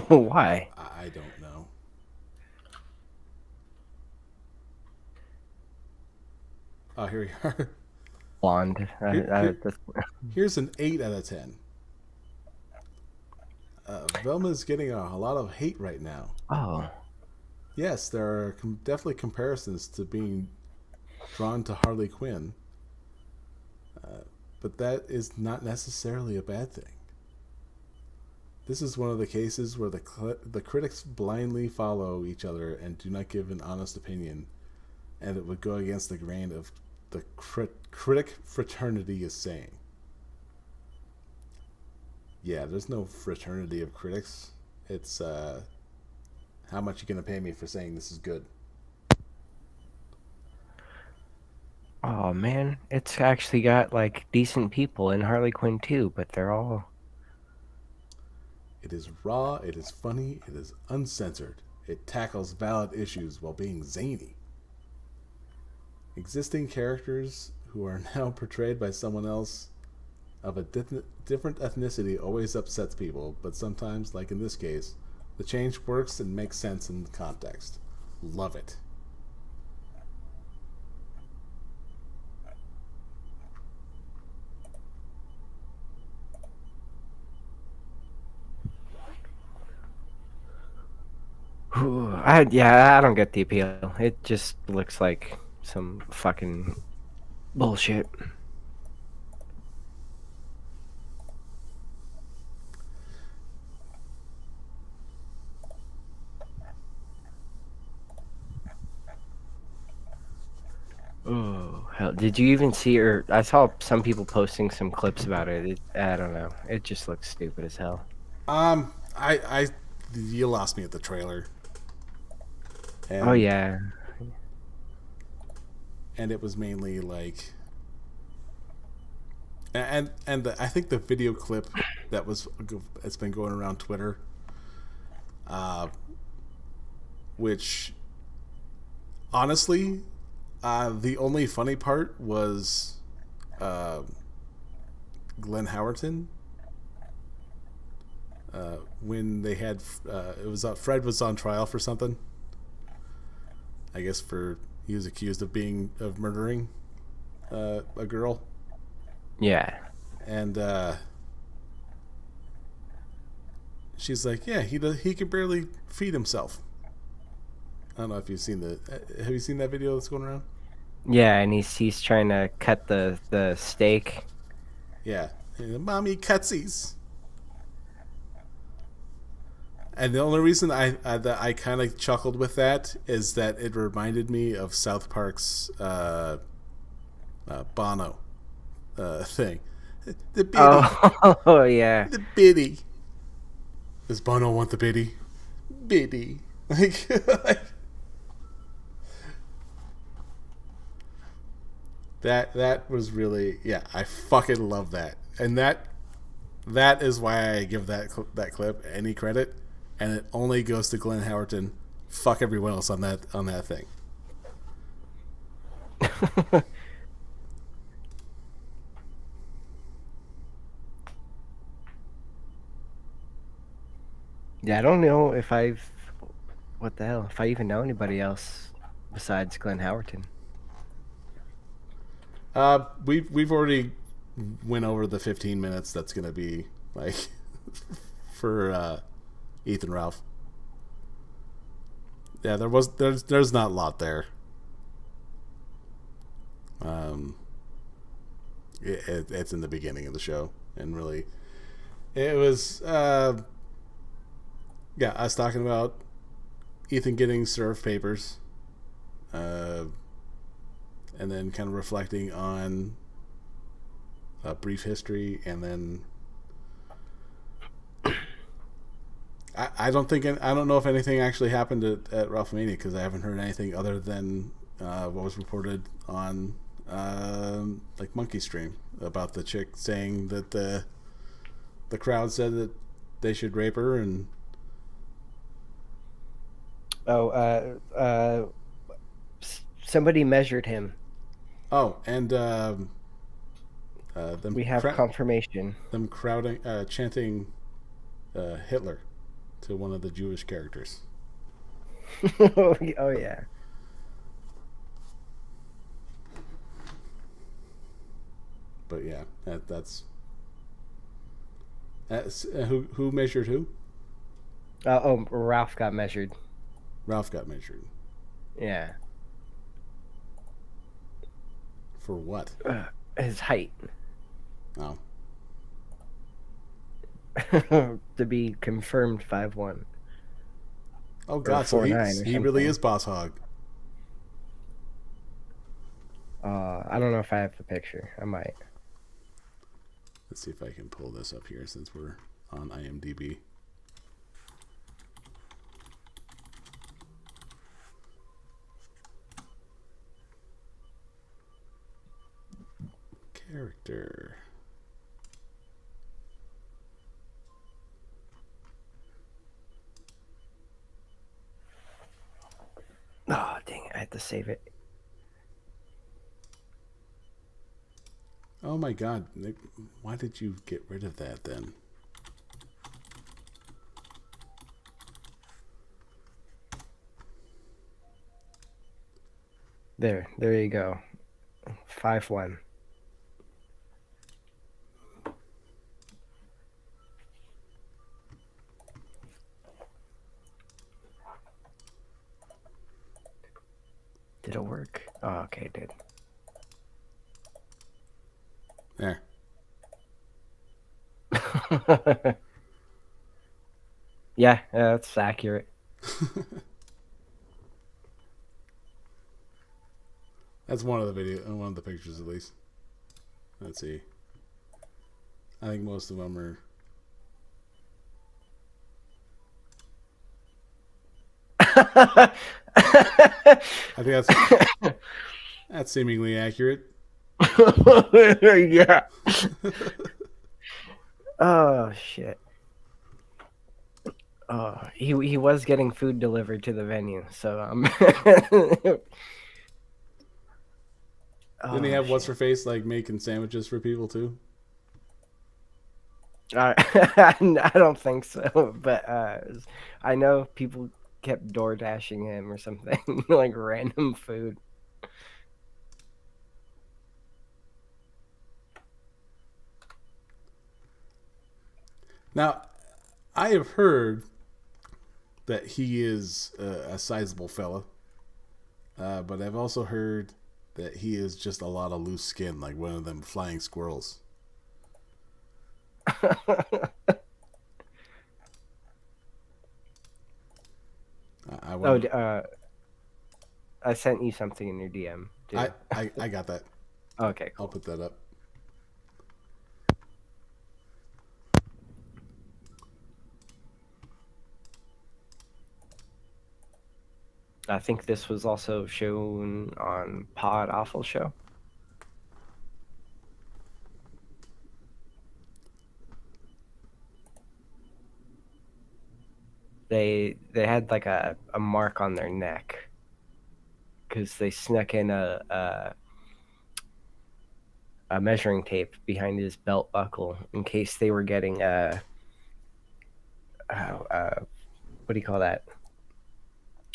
Why? I don't know. Oh, here we are. Blonde. Here's an 8 out of 10. Velma's getting a lot of hate right now. Oh. Yes, there are definitely comparisons to being drawn to Harley Quinn. But that is not necessarily a bad thing. This is one of the cases where the critics blindly follow each other and do not give an honest opinion, and it would go against the grain of the critic fraternity is saying. Yeah, there's no fraternity of critics. It's how much you gonna pay me for saying this is good? Oh man, it's actually got like decent people in Harley Quinn too, but they're all. It is raw, it is funny, it is uncensored. It tackles valid issues while being zany. Existing characters who are now portrayed by someone else of a different ethnicity always upsets people, but sometimes, like in this case, the change works and makes sense in the context. Love it. I don't get the appeal. It just looks like some fucking bullshit. Oh hell! Did you even see? Or I saw some people posting some clips about it. I don't know. It just looks stupid as hell. You lost me at the trailer. And, oh yeah. And it was mainly like, and I think the video clip it's been going around Twitter, which honestly, the only funny part was Glenn Howerton. When they had Fred was on trial for something. I guess he was accused of murdering a girl. Yeah. And she's like, yeah, he can barely feed himself. I don't know if you've seen have you seen that video that's going around? Yeah, and he's trying to cut the steak. Yeah, mommy cutsies. And the only reason that I kind of chuckled with that is that it reminded me of South Park's Bono thing. The biddy. Oh yeah. The biddy. Does Bono want the biddy? Biddy. Like That was really, yeah. I fucking love that, and that is why I give that clip any credit, and it only goes to Glenn Howerton. Fuck everyone else on that thing. Yeah, I don't know if what the hell, if I even know anybody else besides Glenn Howerton. We've already went over the 15 minutes that's gonna be like for Ethan Ralph. Yeah, there's not a lot there. Um, it's in the beginning of the show, and really, it was yeah, I was talking about Ethan getting served papers, and then kind of reflecting on a brief history, and then I don't know if anything actually happened at Ralphomania, because I haven't heard anything other than what was reported on like Monkey Stream about the chick saying that the crowd said that they should rape her, and somebody measured him. and We have confirmation. Them crowding, chanting Hitler to one of the Jewish characters. Oh yeah. But yeah, that's who measured who? Ralph got measured. Ralph got measured. Yeah. For what? His height. Oh. To be confirmed 5'1". Oh god, so he really is Boss Hog. I don't know if I have the picture. I might. Let's see if I can pull this up here since we're on IMDb. Character. Oh, dang it. I had to save it. Oh my god. Why did you get rid of that then? There you go. 5'1". Did it work? Oh, okay, it did. There. Yeah, that's accurate. That's one of the pictures at least. Let's see. I think most of them are. I think that's seemingly accurate. Yeah. Oh shit. Oh, he was getting food delivered to the venue, so Didn't he have what's her face like making sandwiches for people too? I don't think so, but I know people kept door dashing him or something, like random food. Now, I have heard that he is a sizable fella, but I've also heard that he is just a lot of loose skin, like one of them flying squirrels. I sent you something in your DM. I got that. Okay, cool. I'll put that up. I think this was also shown on Pod Awful Show. they had like a mark on their neck because they snuck in a measuring tape behind his belt buckle in case they were getting what do you call that?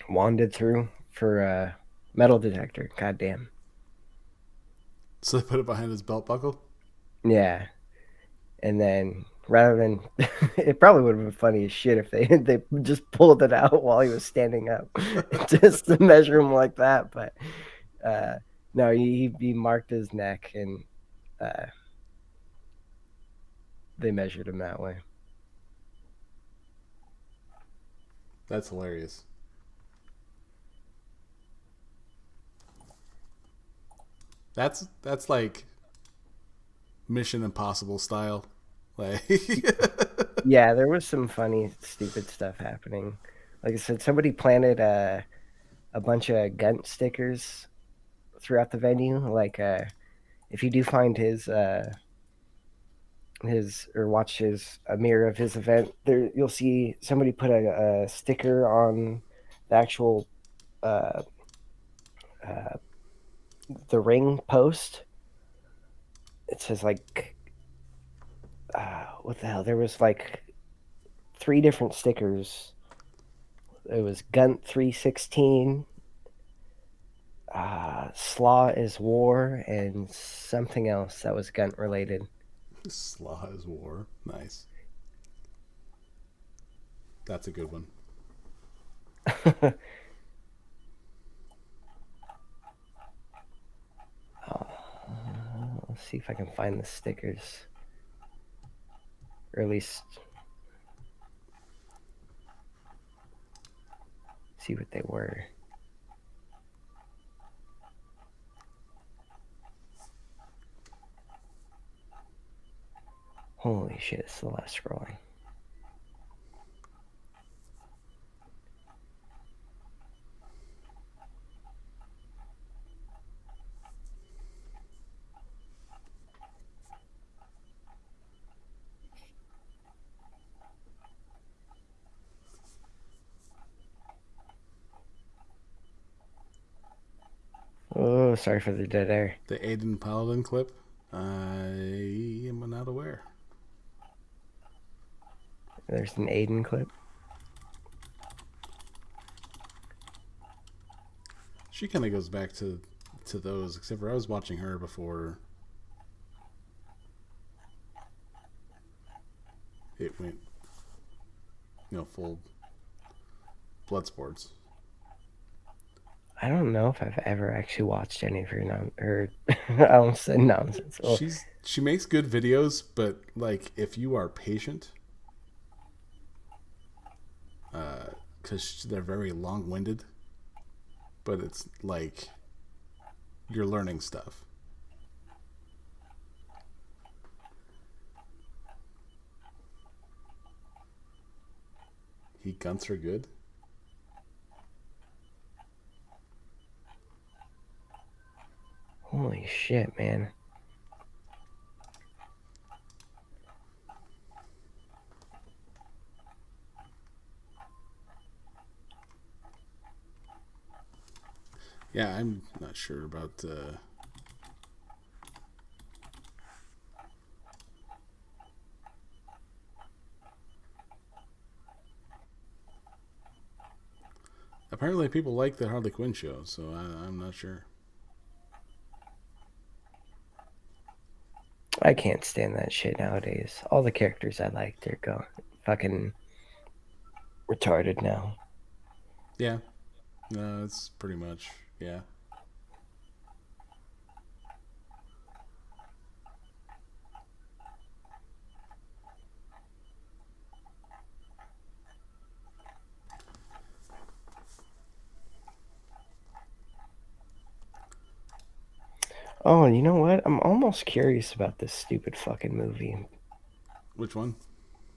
Wanded through for a metal detector. Goddamn. So they put it behind his belt buckle. Yeah. And then rather than it probably would have been funny as shit if they just pulled it out while he was standing up just to measure him like that. But no, he marked his neck and they measured him that way. That's hilarious. That's like Mission Impossible style. Like Yeah, there was some funny, stupid stuff happening. Like I said, somebody planted a bunch of Gunt stickers throughout the venue. Like if you do find his or watch his a mirror of his event, there you'll see somebody put a sticker on the actual uh, uh, the ring post. It says like what the hell? There was like 3 different stickers. It was Gunt 316, Slaw is War, and something else that was Gunt related. Slaw is War. Nice. That's a good one. Let's see if I can find the stickers. Or at least see what they were. Holy shit, it's the last scrolling. Oh, sorry for the dead air. The Aiden Paladin clip. I am not aware. There's an Aiden clip. She kind of goes back to those, except for I was watching her before it went, full blood sports. I don't know if I've ever actually watched any of her I almost said nonsense. Well, She makes good videos, but like if you are patient, because they're very long-winded, but it's like you're learning stuff. He Gunts are good. holy shit, man. Yeah, I'm not sure about. Apparently, people like the Harley Quinn show, so I'm not sure. I can't stand that shit nowadays. All the characters I liked are gone. Fucking retarded now. Yeah, no, it's pretty much yeah. Oh, you know what? I'm almost curious about this stupid fucking movie. Which one?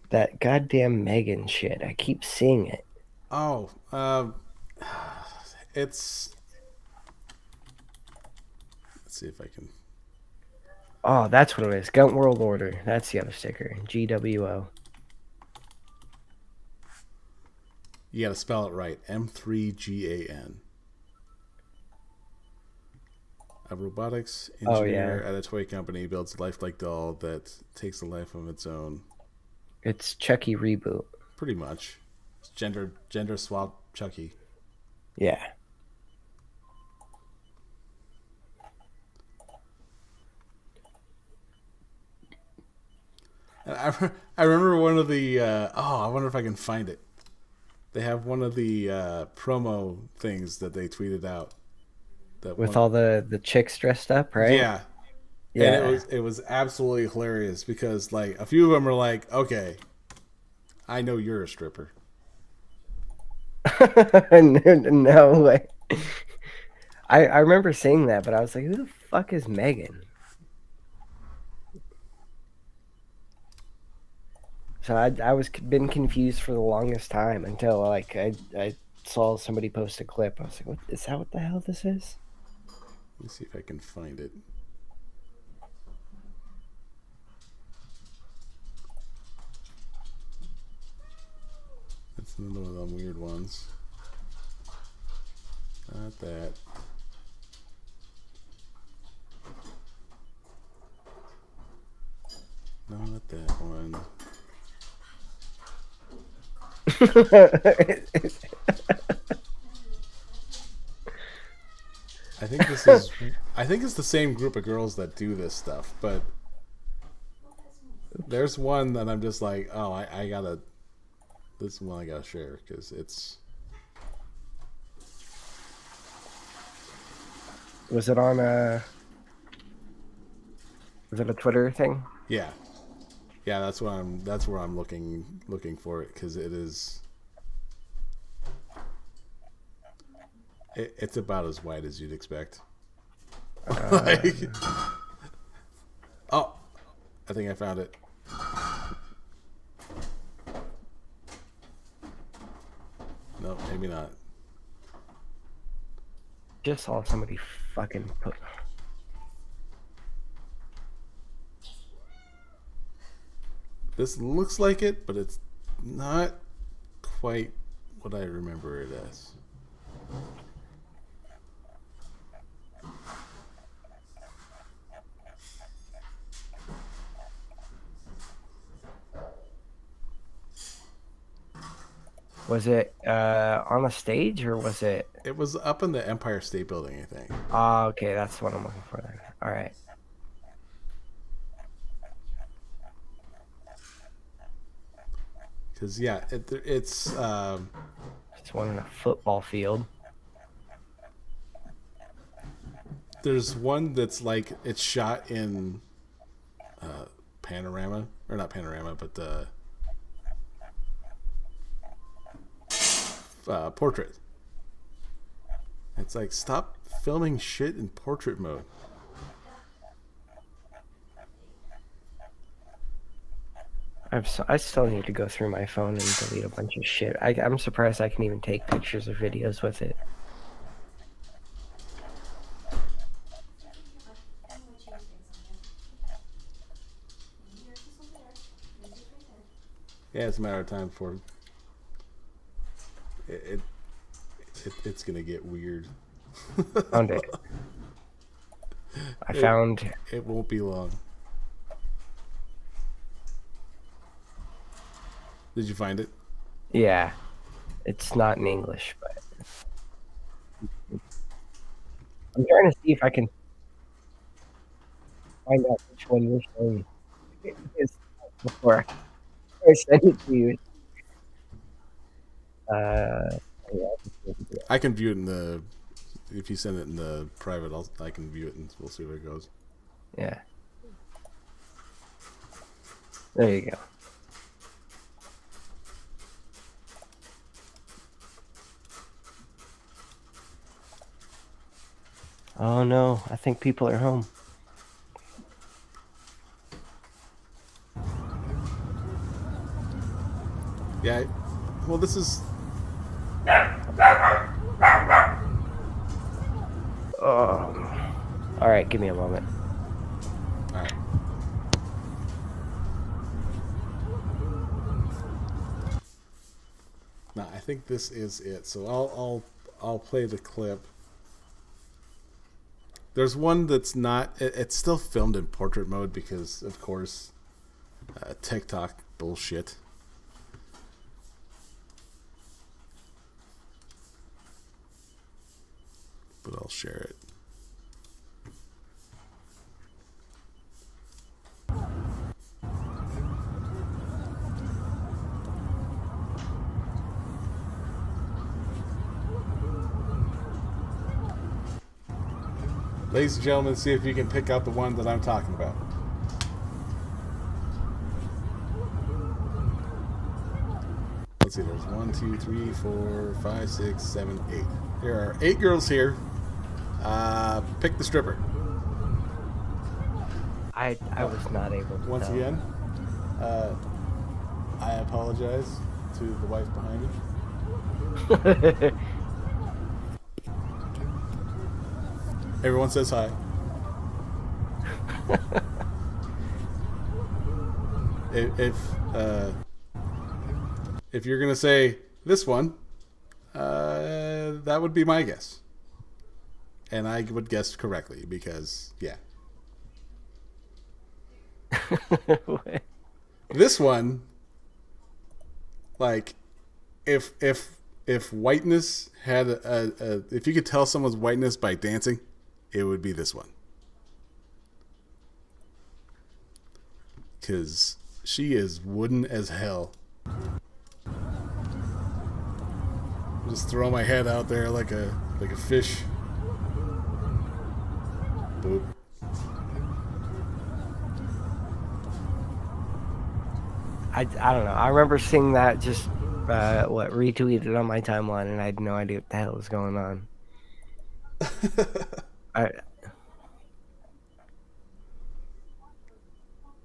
That goddamn Megan shit. I keep seeing it. Oh, it's. Let's see if I can. Oh, that's what it is. Gunt World Order. That's the other sticker. GWO. You got to spell it right. M3GAN. A robotics engineer at a toy company builds a lifelike doll that takes a life of its own. It's Chucky reboot. Pretty much. It's gender swap Chucky. Yeah. I remember one of the I wonder if I can find it. They have one of the promo things that they tweeted out. With all the chicks dressed up, right? Yeah. Yeah. And it was absolutely hilarious because like a few of them were like, okay, I know you're a stripper. No way. I remember seeing that, but I was like, who the fuck is Megan? So I was been confused for the longest time until like I saw somebody post a clip. I was like, what is that? What the hell this is? Let me see if I can find it. That's another one of them weird ones. Not that. No, not that one. I think it's the same group of girls that do this stuff, but there's one that I'm just like, oh, I gotta, this one I gotta share because it's. Was it on was it a Twitter thing? Yeah. Yeah, that's where I'm looking for it because it is. It's about as wide as you'd expect. Like, oh, I think I found it. No, maybe not. Just saw somebody fucking put. This looks like it, but it's not quite what I remember it as. Was it on a stage or was it? It was up in the Empire State Building, I think. Oh, okay, that's what I'm looking for then. All right. Because yeah, it's one in a football field. There's one that's like it's shot in panorama, or not panorama, but portrait. It's like, stop filming shit in portrait mode. I still need to go through my phone and delete a bunch of shit. I'm surprised I can even take pictures or videos with it. Yeah, it's a matter of time before it's gonna get weird. Found it. Found. It won't be long. Did you find it? Yeah, it's not in English, but I'm trying to see if I can find out which one you're showing me before I send it to you. Yeah, I can view it in the. If you send it in the private, I can view it and we'll see where it goes. yeah. There you go. Oh no, I think people are home. Yeah. Well, this is. Oh. All right, give me a moment. All right. No, I think this is it. So I'll play the clip. There's one that's not. It's still filmed in portrait mode because, of course, TikTok bullshit. But I'll share it. Ladies and gentlemen, see if you can pick out the one that I'm talking about. Let's see, there's 1, 2, 3, 4, 5, 6, 7, 8. There are 8 girls here. Pick the stripper. I was not able to Once tell. again, I apologize to the wife behind me. Everyone says hi. If you're gonna say this one, that would be my guess, and I would guess correctly because this one, like, if whiteness had if you could tell someone's whiteness by dancing, it would be this one. Because she is wooden as hell. Just throw my head out there like a fish. Boop. I don't know. I remember seeing that just retweeted on my timeline, and I had no idea what the hell was going on.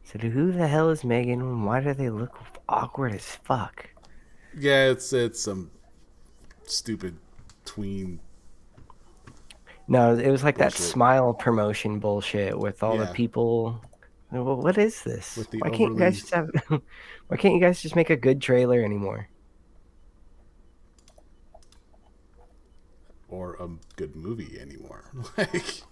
So who the hell is Megan, and why do they look awkward as fuck? Yeah, it's some stupid tween. No, it was like bullshit. that smile promotion bullshit with all the people. What is this? With the Why can't you guys just have? Why can't you guys just make a good trailer anymore? Or a good movie anymore. Like,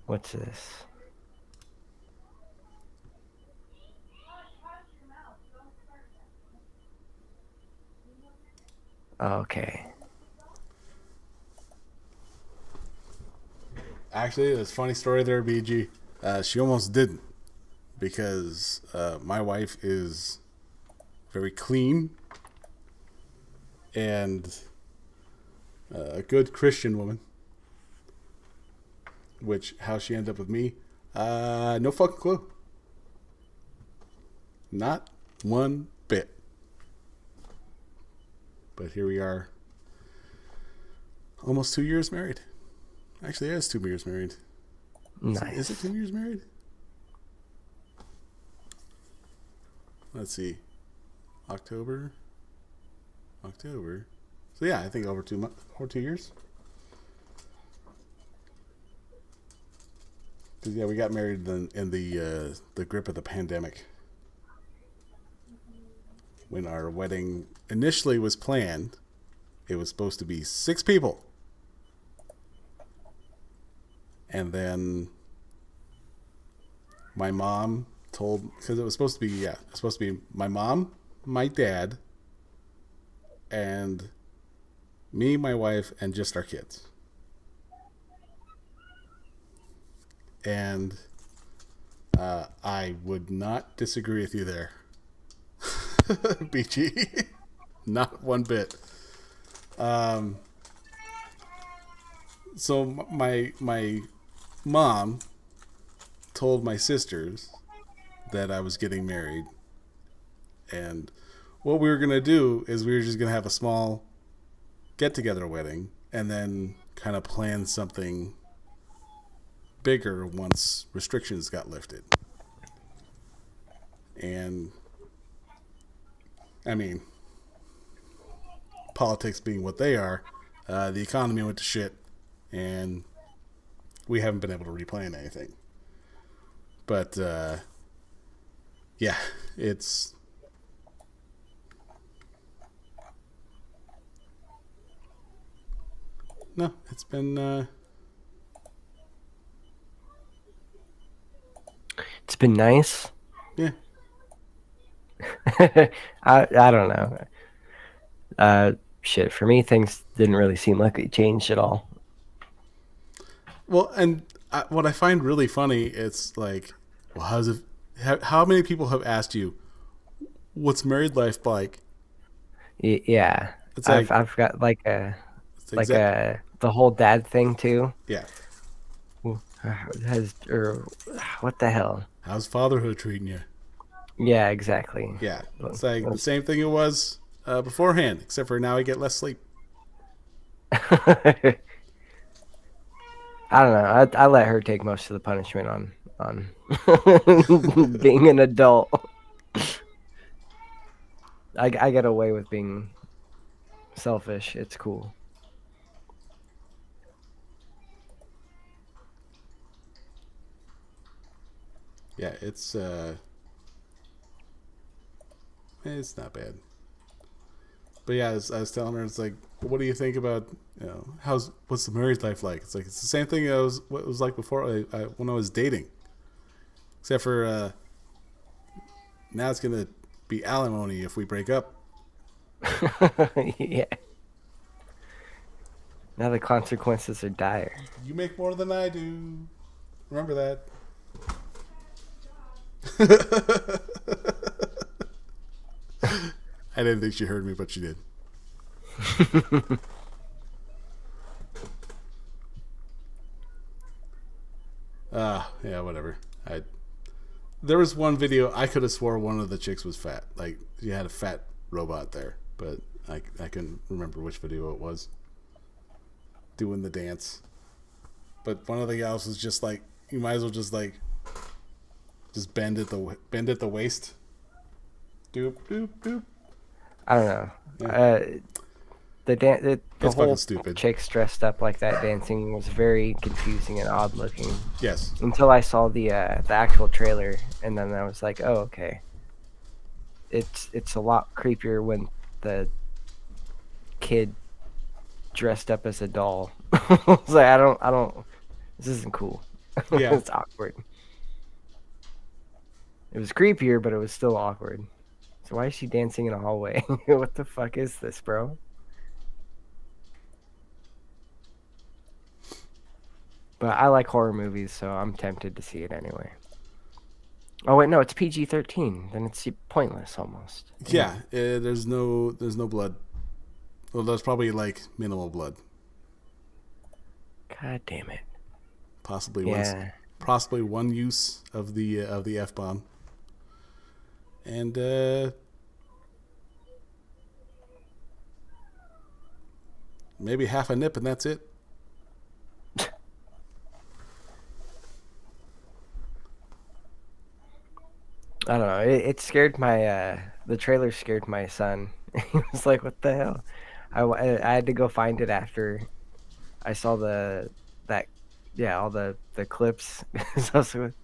what's this? Okay. actually, there's a funny story there, BG. She almost didn't, because my wife is very clean and a good Christian woman. Which, how she ended up with me, no fucking clue. Not one bit. But here we are, almost 2 years married. Actually, it is 2 years married. Nice. Is it 2 years married? Let's see. October. So yeah, I think over 2 months, or 2 years. Because yeah, we got married in the grip of the pandemic. When our wedding initially was planned, it was supposed to be 6 people. And then my mom told, because it was supposed to be my mom, my dad, and me, my wife, and just our kids. And I would not disagree with you there. BG. Not one bit. So my mom told my sisters that I was getting married, and what we were gonna do is we were just gonna have a small get-together wedding, and then kind of plan something bigger once restrictions got lifted. And I mean, politics being what they are, the economy went to shit, and we haven't been able to replan anything. But yeah, it's no, it's been It's been nice. yeah. I don't know. Shit, for me, things didn't really seem like they changed at all. Well, and what I find really funny, it's like, well, how's it? How many people have asked you, "What's married life like?" Yeah, It's like I've got it's exact. the whole dad thing too. Yeah. Has or what the hell? How's fatherhood treating you? Yeah, exactly. Yeah. It's like the same thing it was beforehand, except for now I get less sleep. I don't know. I let her take most of the punishment on being an adult. I get away with being selfish. It's cool. Yeah, it's not bad. But yeah, I was telling her, it's like, what do you think about, what's the marriage life like? It's like it's the same thing as what it was like before when I was dating, except for now it's gonna be alimony if we break up. Yeah. Now the consequences are dire. You make more than I do. Remember that. I didn't think she heard me, but she did. Yeah, whatever. There was one video I could have swore one of the chicks was fat. Like you had a fat robot there, but I couldn't remember which video it was. Doing the dance, but one of the gals was just like, you might as well just bend at the waist. Doop doop doop. I don't know. Yeah. The It's whole fucking stupid. chicks dressed up like that dancing was very confusing and odd looking. Yes. Until I saw the actual trailer, and then I was like, oh, okay. It's a lot creepier when the kid dressed up as a doll. I was like, I don't. This isn't cool. Yeah. It's awkward. It was creepier, but it was still awkward. So why is she dancing in a hallway? What the fuck is this, bro? But I like horror movies, so I'm tempted to see it anyway. Oh wait, no, it's PG-13. Then it's pointless almost. Yeah. There's no blood. Well, there's probably like minimal blood. God damn it. Possibly Yeah. possibly one use of the F-bomb. And maybe half a nip and that's it. I don't know. It scared my the trailer scared my son. He was like, "What the hell?" I had to go find it after I saw all the clips. So I was like, is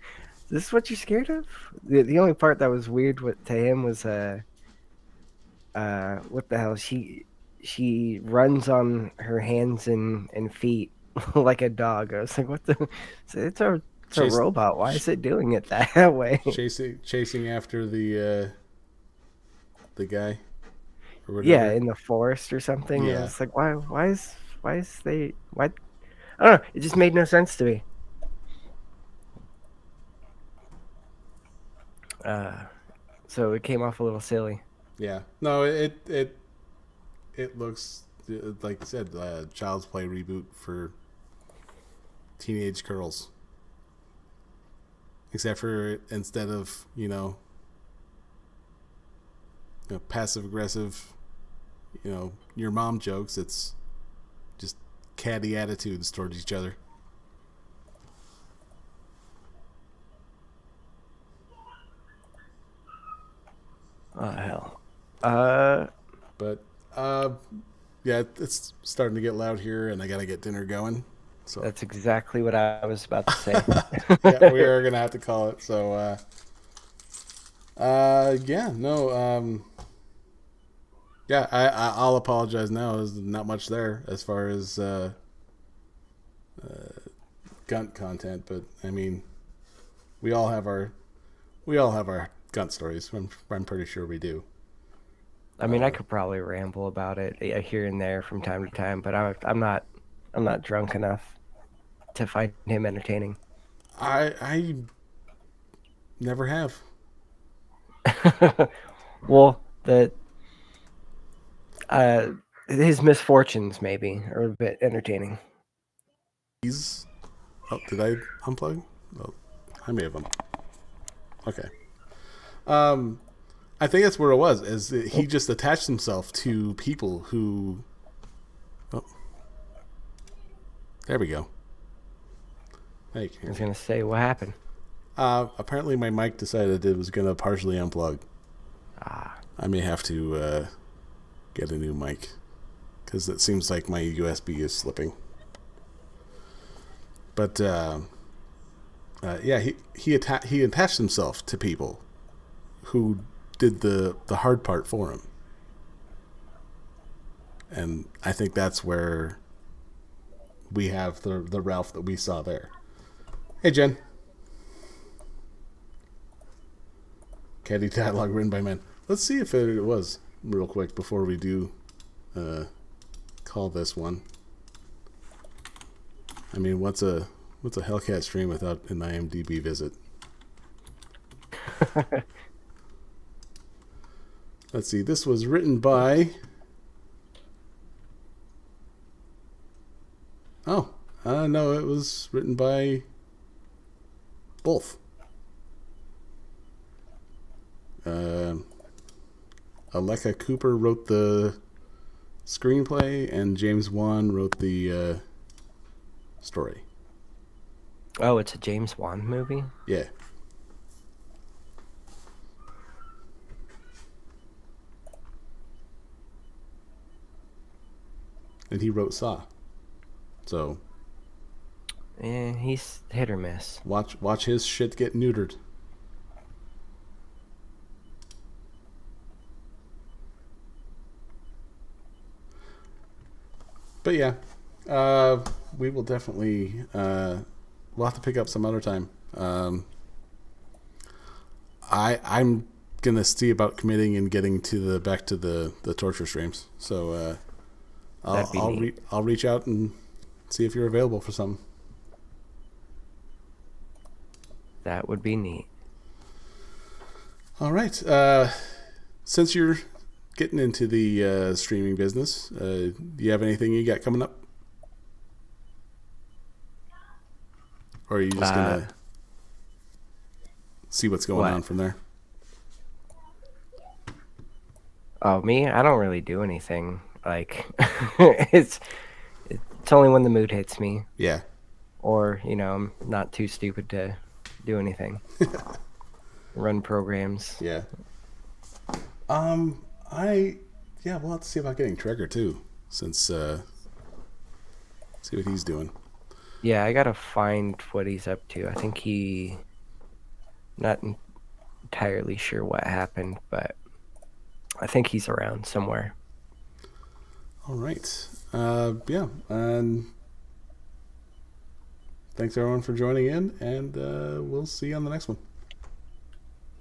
this what you're scared of? The only part that was weird to him was what the hell, she runs on her hands and feet like a dog. I was like, what the? It's a robot. Why is it doing it that way? Chasing after the guy. Or whatever. Yeah, in the forest or something. Yeah. It's like why is they why? I don't know. It just made no sense to me. So it came off a little silly. Yeah. No, it looks like I said, Child's Play reboot for teenage girls. Except for instead of passive aggressive, your mom jokes, it's just catty attitudes towards each other. Oh hell. But yeah, it's starting to get loud here, and I gotta get dinner going. So That's exactly what I was about to say. yeah, we are gonna have to call it. So yeah, no, yeah, I'll apologize now. There's not much there as far as Gunt content, but I mean, we all have our Gunt stories. I'm pretty sure we do. I mean, I could probably ramble about it here and there from time to time, but I'm not drunk enough to find him entertaining. I never have. Well, his misfortunes maybe are a bit entertaining. He's. Oh, did I unplug? Oh, I may have Okay. I think that's where it was. Is that he just attached himself to people who. Oh, there we go. I was gonna say, what happened? Apparently, my mic decided it was gonna partially unplug. Ah, I may have to get a new mic because it seems like my USB is slipping. But yeah, he attached himself to people who did the hard part for him, and I think that's where we have the Ralph that we saw there. Hey, Jen. Caddy dialogue written by men. Let's see if it was real quick before we do call this one. I mean, what's a Hellcat stream without an IMDb visit? Let's see. This was written by. Oh, no, it was written by both. Aleka Cooper wrote the screenplay, and James Wan wrote the story. oh, it's a James Wan movie. Yeah. And he wrote Saw. So He's hit or miss. watch his shit get neutered. But yeah, we will definitely we'll have to pick up some other time. I'm gonna see about committing and getting to back to the torture streams. So I'll reach out and see if you're available for something. That would be neat. All right. Since you're getting into the streaming business, do you have anything you got coming up? Or are you just gonna see what's going on from there? Oh, me? I don't really do anything. Like, it's only when the mood hits me, Yeah. or I'm not too stupid to do anything. Run programs. Yeah. We'll have to see about getting Trigger too, since see what he's doing. Yeah, I gotta find what he's up to. I think not entirely sure what happened, but I think he's around somewhere. All right. Yeah. And thanks everyone for joining in, and we'll see you on the next one.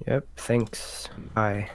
Yep. Thanks. Bye.